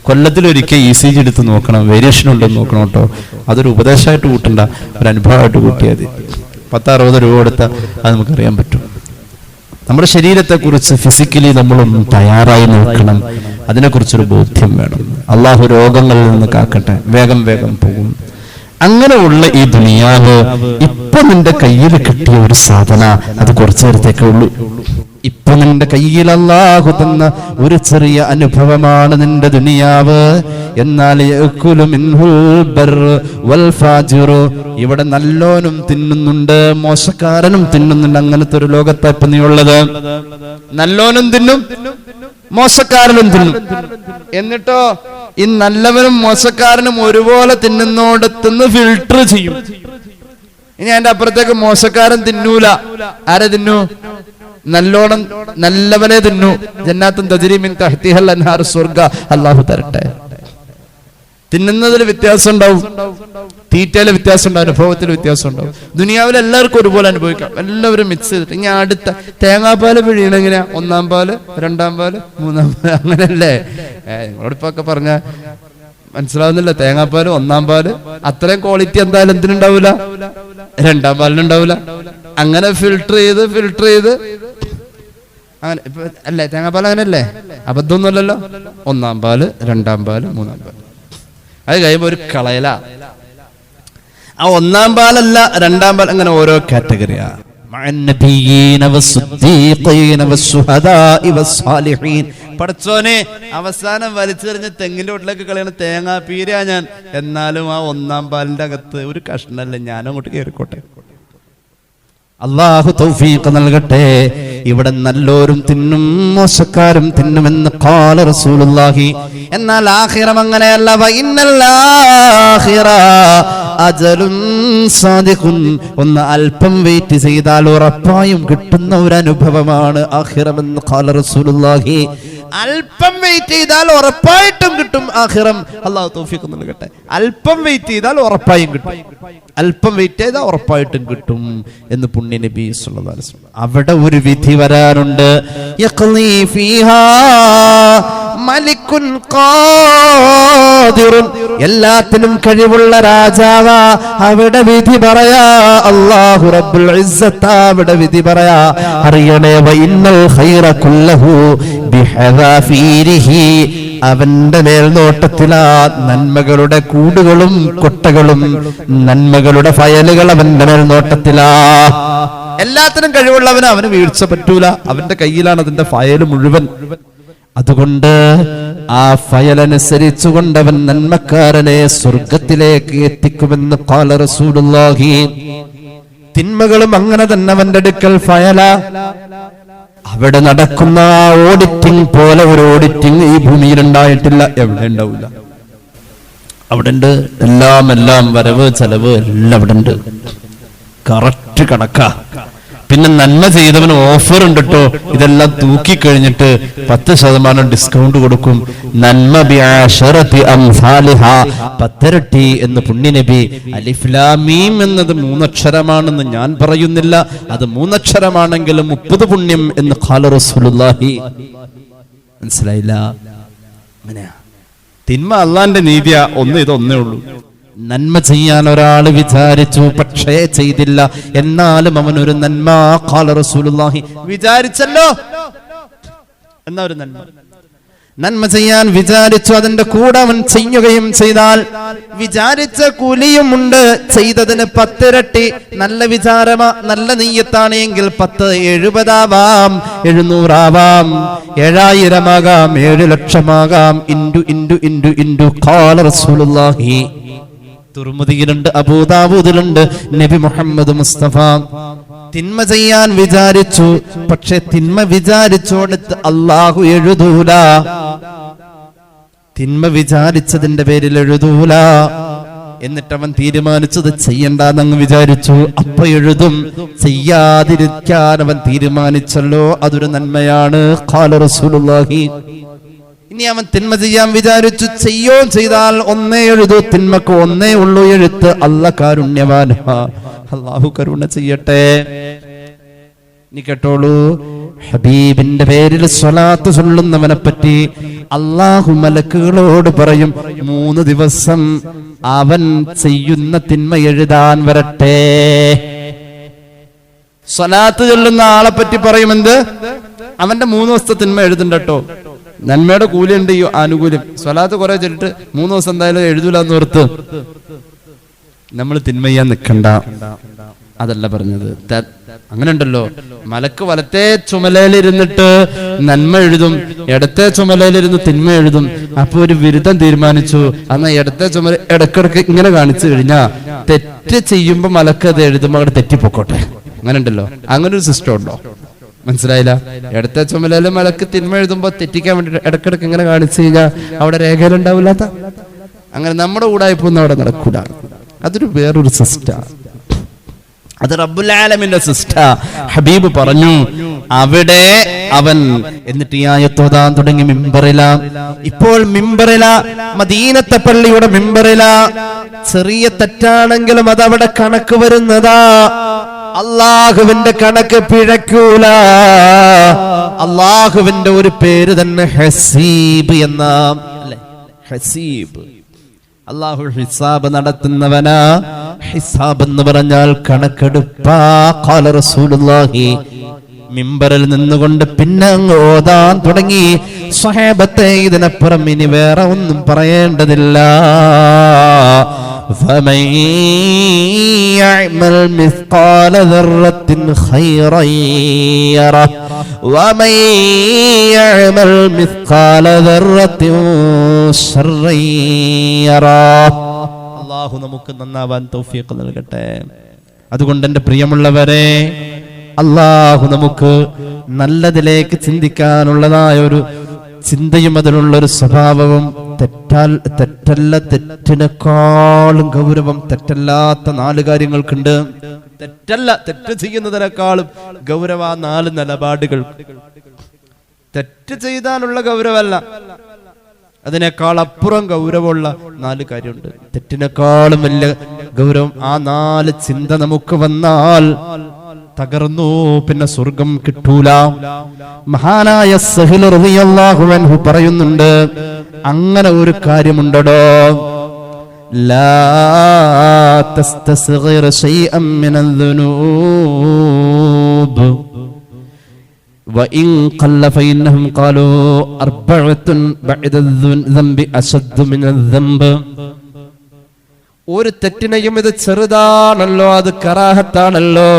കൊല്ലത്തിലൊരിക്കൽ ECG എടുത്ത് നോക്കണം, വേരിയേഷൻ ഉണ്ടെന്ന് നോക്കണം കേട്ടോ. അതൊരു ഉപദേശമായിട്ട് കൂട്ടണ്ട, ഒരു അനുഭവമായിട്ട് കൂട്ടിയാൽ 10-60 രൂപ കൊടുത്താൽ അത് നമുക്കറിയാൻ പറ്റും. നമ്മുടെ ശരീരത്തെക്കുറിച്ച് ഫിസിക്കലി നമ്മളൊന്നും തയ്യാറായി നോക്കണം. അതിനെക്കുറിച്ചൊരു ബോധ്യം വേണം. അള്ളാഹു രോഗങ്ങളിൽ നിന്ന് കാക്കട്ടെ. വേഗം പോകും. അങ്ങനെയുള്ള ഈ ദുനിയാവ് ഇപ്പൊ നിന്റെ കയ്യിൽ കിട്ടിയ ഒരു സാധന, അത് കുറച്ചു നേരത്തേക്കേ ഉള്ളൂ. ഇപ്പൊ നിന്റെ കയ്യിൽ അല്ലാഹു തന്ന ഒരു ചെറിയ അനുഭവമാണ് നിന്റെ ദുനിയാവ്. എന്നാൽ ഇവിടെ നല്ലോനും തിന്നുന്നുണ്ട്, മോശക്കാരനും തിന്നുന്നുണ്ട്. അങ്ങനത്തെ ഒരു ലോകത്താ ഇപ്പൊ നീ ഉള്ളത്. നല്ലോനും തിന്നും, മോശക്കാരനും തിന്നും. എന്നിട്ടോ ഈ നല്ലവനും മോശക്കാരനും ഒരുപോലെ തിന്നുന്നോടത്തുനിന്ന് ഫിൽട്ടർ ചെയ്യും. ഇനി അതിന്റെ അപ്പുറത്തേക്ക് മോശക്കാരൻ തിന്നൂല. ആരെ തിന്നു? നല്ലോണം നല്ലവനെ തിന്നു. ജന്നാത്തുൻ തജ്രി മിൻ തഹ്തിഹൽ അൻഹാർ, സ്വർഗ്ഗ അല്ലാഹു തരട്ടെ. തിന്നുന്നതിൽ വ്യത്യാസം ഉണ്ടാവും, തീറ്റയിലെ വ്യത്യാസം ഉണ്ടാവും, അനുഭവത്തിൽ വ്യത്യാസം ഉണ്ടാവും. ദുനിയാവിൽ എല്ലാവർക്കും ഒരുപോലെ അനുഭവിക്കാം. എല്ലാവരും മിക്സ് ചെയ്തിട്ട് ഇനി അടുത്ത തേങ്ങാപ്പാല് പിഴിയണെങ്ങനെയാ? 1-ാം പാല്, 2-ാം പാല്, 3-ാം പാല്, അങ്ങനെയല്ലേ? നിങ്ങളോടിപ്പൊക്കെ പറഞ്ഞ മനസ്സിലാവുന്നില്ല. തേങ്ങാപ്പാല്, 1-ാം പാല്, അത്രയും ക്വാളിറ്റി എന്തായാലും എന്തിനുണ്ടാവൂല? 2-ാം പാലിനുണ്ടാവൂല. അങ്ങനെ ഫിൽട്ടർ ചെയ്ത് അങ്ങനെ ഇപ്പൊ അല്ലേ? തേങ്ങാപ്പാൽ അങ്ങനെയല്ലേ? അബദ്ധമൊന്നുമല്ലല്ലോ. 1-ാം പാല്, 2-ാം പാല്, 3-ാം പാല്. അത് കഴിയുമ്പോ ഒരു കളയല. ആ 1-ാം പാലല്ല 2-ാം പാൽ, അങ്ങനെ ഓരോ കാറ്റഗറിയാ. പടച്ചോനെ, അവസാനം വലിച്ചെറിഞ്ഞ തെങ്ങിന്റെ വീട്ടിലേക്ക് കളയണ തേങ്ങാ പീരാ ഞാൻ. എന്നാലും ആ 1-ാം പാലിന്റെ അകത്ത് ഒരു കഷ്ണല്ലേ, ഞാനും അങ്ങോട്ട് കയറിക്കോട്ടെ. അല്ലാഹു തൗഫീഖ് നൽകട്ടെ. ഇവിടെ നല്ലോരും തിന്നും, മോശക്കാരും തിന്നുമെന്ന് ഖാല റസൂലുള്ളാഹി. എന്നാൽ ആഖിറം അങ്ങനെയല്ല. വഇന്നൽ ആഖിറ അജലുൻ സാദിഖുൻ. ഒന്ന് അല്പം വെയിറ്റ് ചെയ്താൽ ഉറപ്പായും കിട്ടുന്ന ഒരു അനുഭവമാണ് ആഖിറം എന്ന് ഖാല റസൂലുള്ളാഹി. അല്പം വെയിറ്റ് ചെയ്താൽ ഉറപ്പായിട്ടും കിട്ടും ആഖിറം. അല്ലാഹു തൗഫീഖ് നൽകട്ടെ. അല്പം വെയിറ്റ് ചെയ്താൽ ഉറപ്പായും കിട്ടും. അല്പം വെയിറ്റ് ചെയ്താൽ ഉറപ്പായിട്ടും കിട്ടും എന്ന് പുണ്യ നബി സല്ലല്ലാഹു അലൈഹി വസല്ലം. അവിടെ ഒരു വിധി വരാനുണ്ട്. യഖ്ലി ഫീഹാ മലിക്കുൻ ഖാദിറുൻ. എല്ലാത്തിനും കഴിവുള്ള രാജാവാ അവിടെ വിധി പറയാ. അല്ലാഹു റബ്ബുൽ ഇസ്സത്ത് അവിടെ വിധി പറയാ. അറിയണേ, വഇന്നൽ ഖൈറ കുല്ലഹു ബിഹദാഫീരിഹി. അവന്റെ മേൽനോട്ടത്തിലാ നന്മകളുടെ കൂടുകളും കൊട്ടകളും, നന്മകളുടെ ഫയലുകൾ അവന്റെ മേൽനോട്ടത്തിലാ. എല്ലാത്തിനും കഴിവുള്ളവന് അവന് വീഴ്ച പറ്റൂല. അവന്റെ കയ്യിലാണ് അതിന്റെ ഫയല് മുഴുവൻ. അതുകൊണ്ട് ആ ഫയലനുസരിച്ചുകൊണ്ട് അവൻ നന്മക്കാരനെ സ്വർഗത്തിലേക്ക് എത്തിക്കുമെന്ന് ഖാല റസൂലുള്ളാഹി. തിന്മകളും അങ്ങനെ തന്നെ അവന്റെ അടുക്കൽ ഫയല. അവിടെ നടക്കുന്ന ഓഡിറ്റിംഗ് പോലെ ഒരു ഓഡിറ്റിംഗ് ഈ ഭൂമിയിൽ ഉണ്ടായിട്ടില്ല. എവിടെ ഉണ്ടാവില്ല. അവിടെ ഉണ്ട്. എല്ലാം വരവ് ചെലവ് എല്ലാം അവിടെ ഉണ്ട്. കറക്റ്റ് കണക്കാ. പിന്നെ നന്മ ചെയ്തവന് ഓഫർ ഉണ്ട് കേട്ടോ. ഇതെല്ലാം തൂക്കിക്കഴിഞ്ഞിട്ട് 10% ഡിസ്കൗണ്ട് കൊടുക്കും. നന്മ ബിഅശറതി അംസാലിഹാ, 10 ഇരട്ടി എന്ന് പുണ്യനബി. അലിഫ് ലാം മീം എന്നത് 3 അക്ഷരമാണെന്ന് ഞാൻ പറയുന്നില്ല, അത് 3 അക്ഷരമാണെങ്കിലും 30 പുണ്യം എന്ന് ഖാല റസൂലുള്ളാഹി. മനസ്സിലായില്ല? തിന്മ അള്ളാന്റെ നീതിയാ, ഇതൊന്നേ ഉള്ളൂ. നന്മ ചെയ്യാൻ ഒരാൾ വിചാരിച്ചു, പക്ഷേ ചെയ്തില്ല, എന്നാലും അവനൊരു നന്മ ഖാല റസൂലുള്ളാഹി. വിചാരിച്ചല്ലോ എന്നാ ഒരു നന്മ ചെയ്യാൻ വിചാരിച്ചു, അതിന്റെ കൂടെ അവൻ ചെയ്യുകയും ചെയ്താൽ വിചാരിച്ച കൂലിയുമുണ്ട്, ചെയ്തതിന് 10 ഇരട്ടി. നല്ല വിചാരമാ, നല്ല നെയ്യത്താണ് എങ്കിൽ 10 70 ആവാം, 700 ആവാം, 7000 ആകാം, 7 ലക്ഷമാകാം. ഇൻഡു ഖാല റസൂലുള്ളാഹി. തുർമുദിയിലുണ്ട്, അബൂദാവൂദിലുണ്ട്, നബി മുഹമ്മദ് മുസ്തഫ. തിന്മ ചെയ്യാൻ വിചാരിച്ചു, പക്ഷെ തിന്മ വിചാരിച്ചോടത്ത് അല്ലാഹു എഴുതൂല. തിന്മ വിചാരിച്ചതിന്റെ പേരിൽ എഴുതൂല. എന്നിട്ട് അവൻ തീരുമാനിച്ചത് ചെയ്യണ്ടെന്നങ്ങ് വിചാരിച്ചു, അപ്പൊ എഴുതും. ചെയ്യാതിരിക്കാൻ അവൻ തീരുമാനിച്ചല്ലോ, അതൊരു നന്മയാണ് ഖാല റസൂലുള്ളാഹി. ഇനി അവൻ തിന്മ ചെയ്യാൻ വിചാരിച്ചു, ചെയ്താൽ 1 എഴുതൂ, തിന്മക്ക് 1 ഉള്ളൂ എഴുത്ത്. അല്ലാഹു കാരുണ്യവാൻ, അല്ലാഹു കരുണ ചെയ്യട്ടെ. നീ കേട്ടോളൂ, ഹബീബിന്റെ പേരിൽ സ്വലാത്ത് ചൊല്ലുന്നവനെ പറ്റി അല്ലാഹു മലക്കുകളോട് പറയും, 3 ദിവസം അവൻ ചെയ്യുന്ന തിന്മ എഴുതാൻ വരട്ടെ. സ്വലാത്ത് ചൊല്ലുന്ന ആളെ പറ്റി പറയും, എന്ത്? അവന്റെ 3 ദിവസത്തെ തിന്മ എഴുതണ്ടോ. നന്മയുടെ കൂലിയുണ്ട്, ഈ ആനുകൂല്യം. സ്വലാത്ത് കുറെ ചൊല്ലിട്ട് 3 ദിവസം എന്തായാലും എഴുതൂലെന്ന് ഓർത്ത് നമ്മൾ തിന്മ ചെയ്യാൻ നിൽക്കണ്ട. അതല്ല പറഞ്ഞത്. അങ്ങനെ ഉണ്ടല്ലോ, മലക്ക് വലത്തെ ചുമലയിലിരുന്നിട്ട് നന്മ എഴുതും, ഇടത്തെ ചുമലയിലിരുന്ന് തിന്മ എഴുതും. അപ്പൊ ഒരു ബിരുദം തീരുമാനിച്ചു, അന്ന് ഇടത്തെ ചുമല ഇടക്കിടക്ക് ഇങ്ങനെ കാണിച്ചു കഴിഞ്ഞാ തെറ്റ് ചെയ്യുമ്പോ മലക്ക് അത് എഴുതുമ്പോ അവിടെ തെറ്റിപ്പോക്കോട്ടെ. അങ്ങനെ ഉണ്ടല്ലോ, അങ്ങനെ ഒരു സിസ്റ്റം ഉണ്ടോ? മനസ്സിലായില്ല? ഇടത്തെ ചുമലയിലും മലക്ക് തിന്മ എഴുതുമ്പോ തെറ്റിക്കാൻ വേണ്ടിട്ട് ഇടക്കിടക്ക് ഇങ്ങനെ കാണിച്ചു കഴിഞ്ഞാൽ അവിടെ രേഖയിലുണ്ടാവില്ലാത്ത. അങ്ങനെ നമ്മുടെ കൂടായ്പൊന്നും അവിടെ നടക്കൂല. അതൊരു വേറൊരു സിസ്റ്റം, അത് റബ്ബുൽ ആലമീന്റെ സിസ്റ്റം. ഹബീബ് പറഞ്ഞു അവിടെ അവൻ. എന്നിട്ട് ഈ ആയത്തോതാൻ തുടങ്ങി മിമ്പറില. ഇപ്പോൾ മിമ്പറില, മദീനത്തെ പള്ളിയുടെ മിമ്പറില. ചെറിയ തെറ്റാണെങ്കിലും അതവിടെ കണക്ക് വരുന്നതാ. അള്ളാഹുവിന്റെ കണക്ക് പിഴക്കൂല. അള്ളാഹുവിന്റെ ഒരു പേര് തന്നെ ഹസീബ് എന്ന, അല്ലേ? ഹസീബ്. അള്ളാഹു ഹിസാബ് നടത്തുന്നവനാ. ഹിസാബ് എന്ന് പറഞ്ഞാൽ കണക്കെടുപ്പാ. ഖാല റസൂലുള്ളാഹി. മിമ്പറിൽ നിന്നുകൊണ്ട് പിന്നെ അങ്ങ് ഓതാൻ തുടങ്ങി. സ്വഹാബത്തെ, ഇതിനപ്പുറം ഇനി വേറെ ഒന്നും പറയേണ്ടതില്ല. فمن يعمل مثقال ذرة خيرا يره ومن يعمل مثقال ذرة شرا يره. അല്ലാഹു നമുക്ക് നന്നാവാൻ തൗഫീഖ് നൽകട്ടെ. അതുകൊണ്ട് എൻ്റെ പ്രിയമുള്ളവരെ, അല്ലാഹു നമുക്ക് നല്ലതിലേക്ക് ചിന്തിക്കാനുള്ളതായ ഒരു ചിന്തയും അതിനുള്ളൊരു സ്വഭാവവും. തെറ്റല്ല, തെറ്റിനേക്കാളും ഗൗരവം തെറ്റല്ലാത്ത 4 കാര്യങ്ങൾക്കുണ്ട്. തെറ്റ് ചെയ്യുന്നതിനേക്കാളും ഗൗരവ 4 നിലപാടുകൾ. തെറ്റ് ചെയ്താലുള്ള ഗൗരവമല്ല, അതിനേക്കാൾ അപ്പുറം ഗൗരവമുള്ള 4 കാര്യമുണ്ട്. തെറ്റിനേക്കാളും വലിയ ഗൗരവം. ആ 4 ചിന്ത നമുക്ക് വന്നാൽ തകർന്നു, പിന്നെ സ്വർഗം കിട്ടൂല. മഹാനായ സഹിൽ റളിയല്ലാഹു അൻഹു പറയുന്നുണ്ട്, അങ്ങനെ ഒരു കാര്യമുണ്ടോ, ലാ തസ്തസ്ഗിർ ശൈഅൻ മിനൽ ദുനൂബ് വഇൻ ഖല്ല ഫഇന്നഹും ഖാലൂ അർബഅത്തുൻ ബഅദ ദംബി അശദ്ദു മിനൽ ദംബ്. ഒരു തെറ്റിനെയും ഇത് ചെറുതാണല്ലോ, അത് കറാഹത്താണല്ലോ,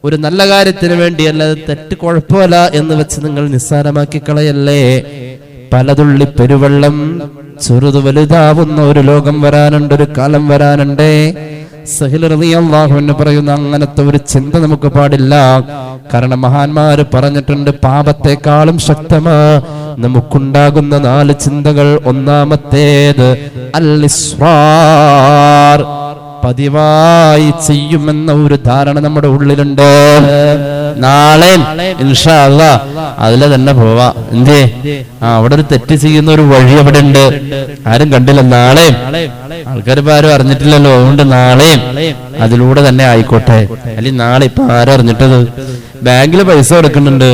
ഒരു നല്ല കാര്യത്തിന് വേണ്ടിയല്ല, അത് തെറ്റ് കുഴപ്പമില്ല എന്ന് വെച്ച് നിങ്ങൾ നിസ്സാരമാക്കി കളയല്ലേ. പലതുള്ളി പെരുവെള്ളം ചെറുതു വലുതാവുന്ന ഒരു ലോകം വരാനുണ്ട്, ഒരു കാലം വരാനുണ്ട്. സഹിൽ റളിയല്ലാഹു അൻഹു പറയുന്ന അങ്ങനത്തെ ഒരു ചിന്ത നമുക്ക് പാടില്ല. കാരണം മഹാന്മാര് പറഞ്ഞിട്ടുണ്ട്, പാപത്തെക്കാളും ശക്തമാ നമുക്കുണ്ടാകുന്ന 4 ചിന്തകൾ. ഒന്നാമത്തേത് അൽ ഇസ്റാർ, പതിവായി ചെയ്യുമെന്ന ഒരു ധാരണ നമ്മുടെ ഉള്ളിലുണ്ട്. നാളെ ഇൻഷാ അല്ലാഹ് അതിലെ തന്നെ പോവാ. എന്തേ? അവിടെ ഒരു തെറ്റ് ചെയ്യുന്ന ഒരു വഴി അവിടെ ഉണ്ട്, ആരും കണ്ടില്ല. നാളെ ആൾക്കാരിപ്പോ ആരും അറിഞ്ഞിട്ടില്ലല്ലോ, അതുകൊണ്ട് നാളെ അതിലൂടെ തന്നെ ആയിക്കോട്ടെ. അല്ലെങ്കിൽ നാളെ ഇപ്പൊ ആരും അറിഞ്ഞിട്ടത്? ബാങ്കിൽ പൈസ കൊടുക്കുന്നുണ്ട്,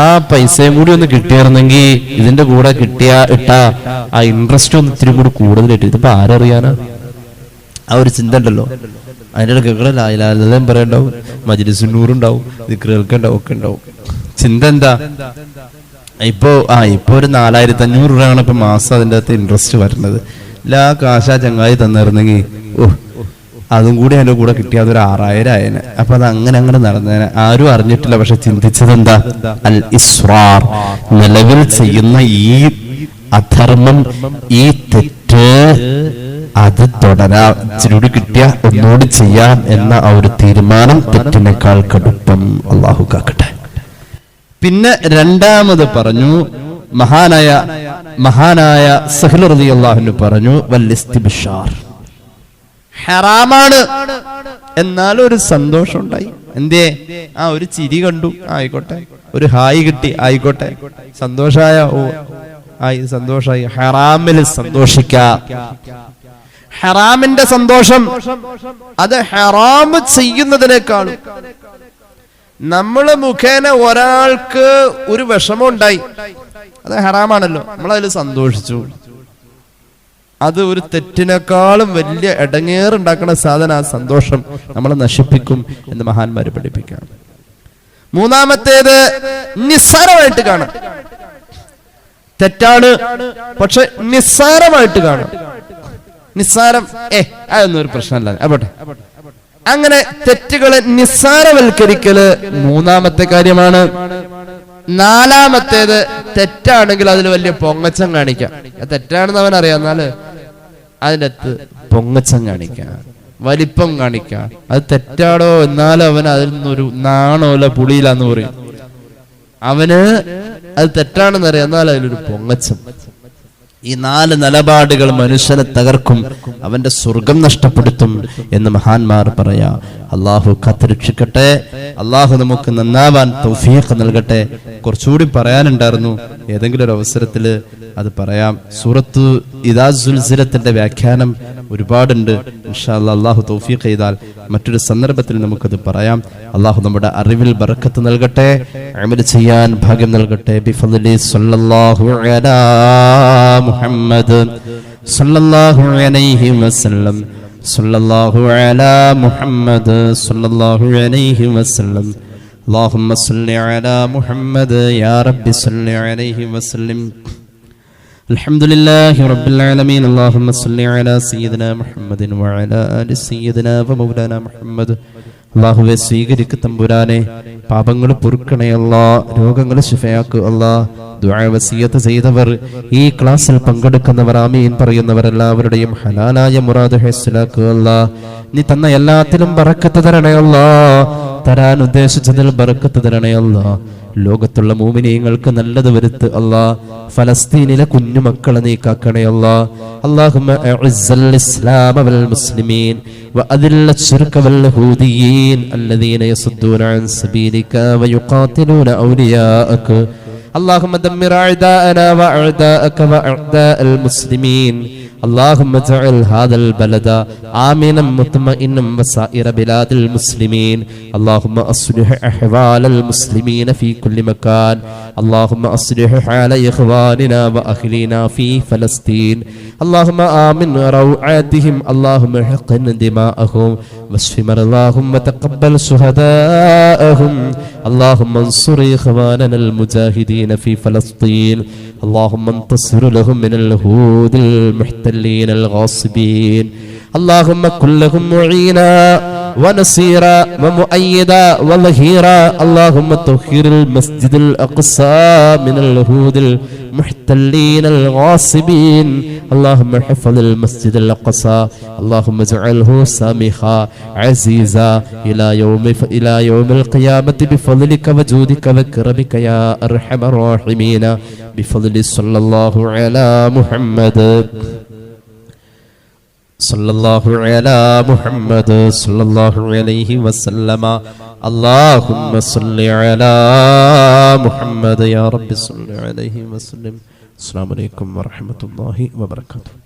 ആ പൈസയും കൂടി ഒന്ന് കിട്ടിയായിരുന്നെങ്കിൽ ഇതിന്റെ കൂടെ ഇട്ടാ ആ ഇൻട്രസ്റ്റ് ഒന്ന് ഇത്തിരി കൂടി കൂടുതലായിട്ട്. ഇതിപ്പോ ആരറിയാനാ? ആ ഒരു ചിന്ത ഉണ്ടല്ലോ. അതിൻ്റെ ഇടയ്ക്ക് പറയണ്ടാവും, മജ്‌ലിസുന്നൂറുണ്ടാവും, ദിക്റുകൾക്കുണ്ടാവും, ഒക്കെ ഉണ്ടാവും. ചിന്ത എന്താ? ഇപ്പൊ ഒരു 4500 രൂപയാണ് ഇപ്പൊ മാസം അതിൻ്റെ അകത്ത് ഇൻട്രസ്റ്റ് വരുന്നത്. എല്ലാ കാശാ ചങ്ങായി തന്നിരുന്നെങ്കിൽ അതും കൂടി അതിന്റെ കൂടെ കിട്ടിയ അതൊരു 6000 ആയേനെ. അപ്പൊ അത് അങ്ങനെ നടന്നേനെ. ആരും അറിഞ്ഞിട്ടില്ല. പക്ഷെ ചിന്തിച്ചത് എന്താ? അൽ ഇസ്റാർ, നിലവിൽ ചെയ്യുന്ന ഈ അധർമ്മം, ഈ തെറ്റ്, അത് തുടരാ, ഇച്ചിരി കിട്ടിയ ഒന്നുകൂടി ചെയ്യാം എന്ന ആ ഒരു തീരുമാനം തെറ്റിനേക്കാൾ കടുപ്പം. അള്ളാഹു കാക്കട്ടെ. പിന്നെ രണ്ടാമത് പറഞ്ഞു, മഹാനായ സഹ്ൽ റളിയല്ലാഹു അൻഹു പറഞ്ഞു, വൽ ഇസ്തിബ്ശാർ, ഹറാമാണ് എന്നാലും ഒരു സന്തോഷം ഉണ്ടായി. എന്തേ? ഒരു ചിരി കണ്ടു, ആയിക്കോട്ടെ. ഒരു ഹായ് കിട്ടി, ആയിക്കോട്ടെ. സന്തോഷായ, സന്തോഷായി. ഹറാമിൽ സന്തോഷിക്കാം. ഹറാമിന്റെ സന്തോഷം അത് ഹറാം ചെയ്യുന്നതിനേക്കാളും നമ്മള് മുഖേന ഒരാൾക്ക് ഒരു വിഷമം ഉണ്ടായി, അത് ഹറാമാണല്ലോ, നമ്മളതിൽ സന്തോഷിച്ചു. അത് ഒരു തെറ്റിനേക്കാളും വലിയ ഇടങ്ങേറുണ്ടാക്കുന്ന സാധനം. ആ സന്തോഷം നമ്മളെ നശിപ്പിക്കും എന്ന് മഹാന്മാര് പഠിപ്പിക്കാം. മൂന്നാമത്തേത് നിസ്സാരമായിട്ട് കാണാം. തെറ്റാണ്, പക്ഷെ നിസ്സാരമായിട്ട് കാണാം. നിസ്സാരം, അതൊന്നും ഒരു പ്രശ്നമല്ല, അപ്പോട്ടെ. അങ്ങനെ തെറ്റുകളെ നിസ്സാരവൽക്കരിക്കല് മൂന്നാമത്തെ കാര്യമാണ്. നാലാമത്തേത് തെറ്റാണെങ്കിൽ അതിൽ വലിയ പൊങ്ങച്ചം കാണിക്കാം. തെറ്റാണെന്ന് അവൻ അറിയാം, എന്നാല് അതിൻ്റെ അകത്ത് പൊങ്ങച്ചം കാണിക്കാം, വലിപ്പം കാണിക്കാം. അത് തെറ്റാടോ എന്നാലും അവൻ അതിൽ നിന്നൊരു നാണോല പുളിയിലാന്ന് പറയും. അവന് അത് തെറ്റാണെന്ന് അറിയാം, എന്നാൽ അതിലൊരു പൊങ്ങച്ചം. ഈ 4 നിലപാടുകൾ മനുഷ്യനെ തകർക്കും, അവന്റെ സ്വർഗം നഷ്ടപ്പെടുത്തും എന്ന് മഹാന്മാർ പറയാ. അള്ളാഹു കാത്തുരക്ഷിക്കട്ടെ. അള്ളാഹു നമുക്ക് നന്നാവാൻ തൗഫീഖ് നൽകട്ടെ. കുറച്ചുകൂടി പറയാനുണ്ടായിരുന്നു, ഏതെങ്കിലും ഒരു അവസരത്തിൽ അത് പറയാം. സൂറത്തു ഇദാ സുൽസിലത്തിന്റെ വ്യാഖ്യാനം ഒരുപാടുണ്ട്. ഇൻഷാ അല്ലാഹ് അള്ളാഹു തൗഫീഖ് ചെയ്താൽ മറ്റൊരു സന്ദർഭത്തിൽ നമുക്കത് പറയാം. അള്ളാഹു നമ്മുടെ അറിവിൽ ബറക്കത്ത് നൽകട്ടെ, അമൽ ചെയ്യാൻ ഭാഗ്യം നൽകട്ടെ. ബിഫദ്ലി സ്വല്ലല്ലാഹു അലാ മുഹമ്മദ് സ്വല്ലല്ലാഹു അലൈഹി വസല്ലം സ്വല്ലല്ലാഹു അലാ മുഹമ്മദ് സ്വല്ലല്ലാഹു അലൈഹി വസല്ലം. اللهم صل على محمد يا رب صل عليه وسلم. الحمد لله رب العالمين. اللهم صل على سيدنا محمد وعلى آل سيدنا ومولانا محمد. അല്ലാഹുവേ സ്വീകരിക്കു തമ്പുരാനെ, പാപങ്ങൾ പൊറുക്കണേ അല്ലാ, രോഗങ്ങൾ ശിഫയാക്കു അല്ലാ. ദുആ വസിയത്ത് ചെയ്തവർ, ഈ ക്ലാസ്സിൽ പങ്കെടുക്കുന്നവർ, ആമീൻ പറയുന്നവർ എല്ലാവരുടെയും ഹലാലായ മുറാദ് ഹസ്സലാക്കു അല്ലാ. നീ തന്ന എല്ലാത്തിലും ബറക്കത്ത് തരണേ അല്ലാ, തരാൻ ഉദ്ദേശിച്ചതിൽ ബറക്കത്ത് തരണേ അല്ലാ. ലോകത്തുള്ള മുഅ്മിനീങ്ങൾക്ക് നല്ലത് വരുത്ത് അല്ലാ. ഫലസ്തീനിലെ കുഞ്ഞുമക്കളെ നീ കാക്കണേ അല്ലാ. اللهم اعز الاسلام والمسلمين واذل الشرك واليهوديين الذين يصدون عن سبيلك ويقاتلون اولياءك. اللهم دمر اعداءنا واعداءك واعداء المسلمين. اللهم اجعل هذا البلد آمنا مطمئنا وسائر بلاد المسلمين. اللهم اصلح احوال المسلمين في كل مكان. اللهم اصلح حال اخواننا واهلنا في فلسطين. اللهم آمن روعاتهم. اللهم احقن دماءهم واشف مرضاهم وتقبل شهداءهم. اللهم انصر اخواننا المجاهدين في فلسطين. اللهم انتصر لهم من اليهود المحتلين الغاصبين. اللهم كن لهم معينا ونصيرا ومؤيدا وظهيرا. اللهم طهر المسجد الأقصى من اليهود المحتلين الغاصبين. اللهم احفظ المسجد الأقصى. اللهم اجعله سامحا عزيزا إلى يوم القيامة بفضلك وجودك وكرمك يا أرحم الراحمين. بفضل صلى الله على محمد സല്ലല്ലാഹു അലാ മുഹമ്മദ് സല്ലല്ലാഹു അലൈഹി വസല്ലമ. അല്ലാഹുമ്മ സല്ലി അലാ മുഹമ്മദ് യാ റബ്ബി സല്ലി അലൈഹി വസല്ലം. അസ്സലാമു അലൈക്കും വറഹ്മത്തുള്ളാഹി വബറകാതുഹു.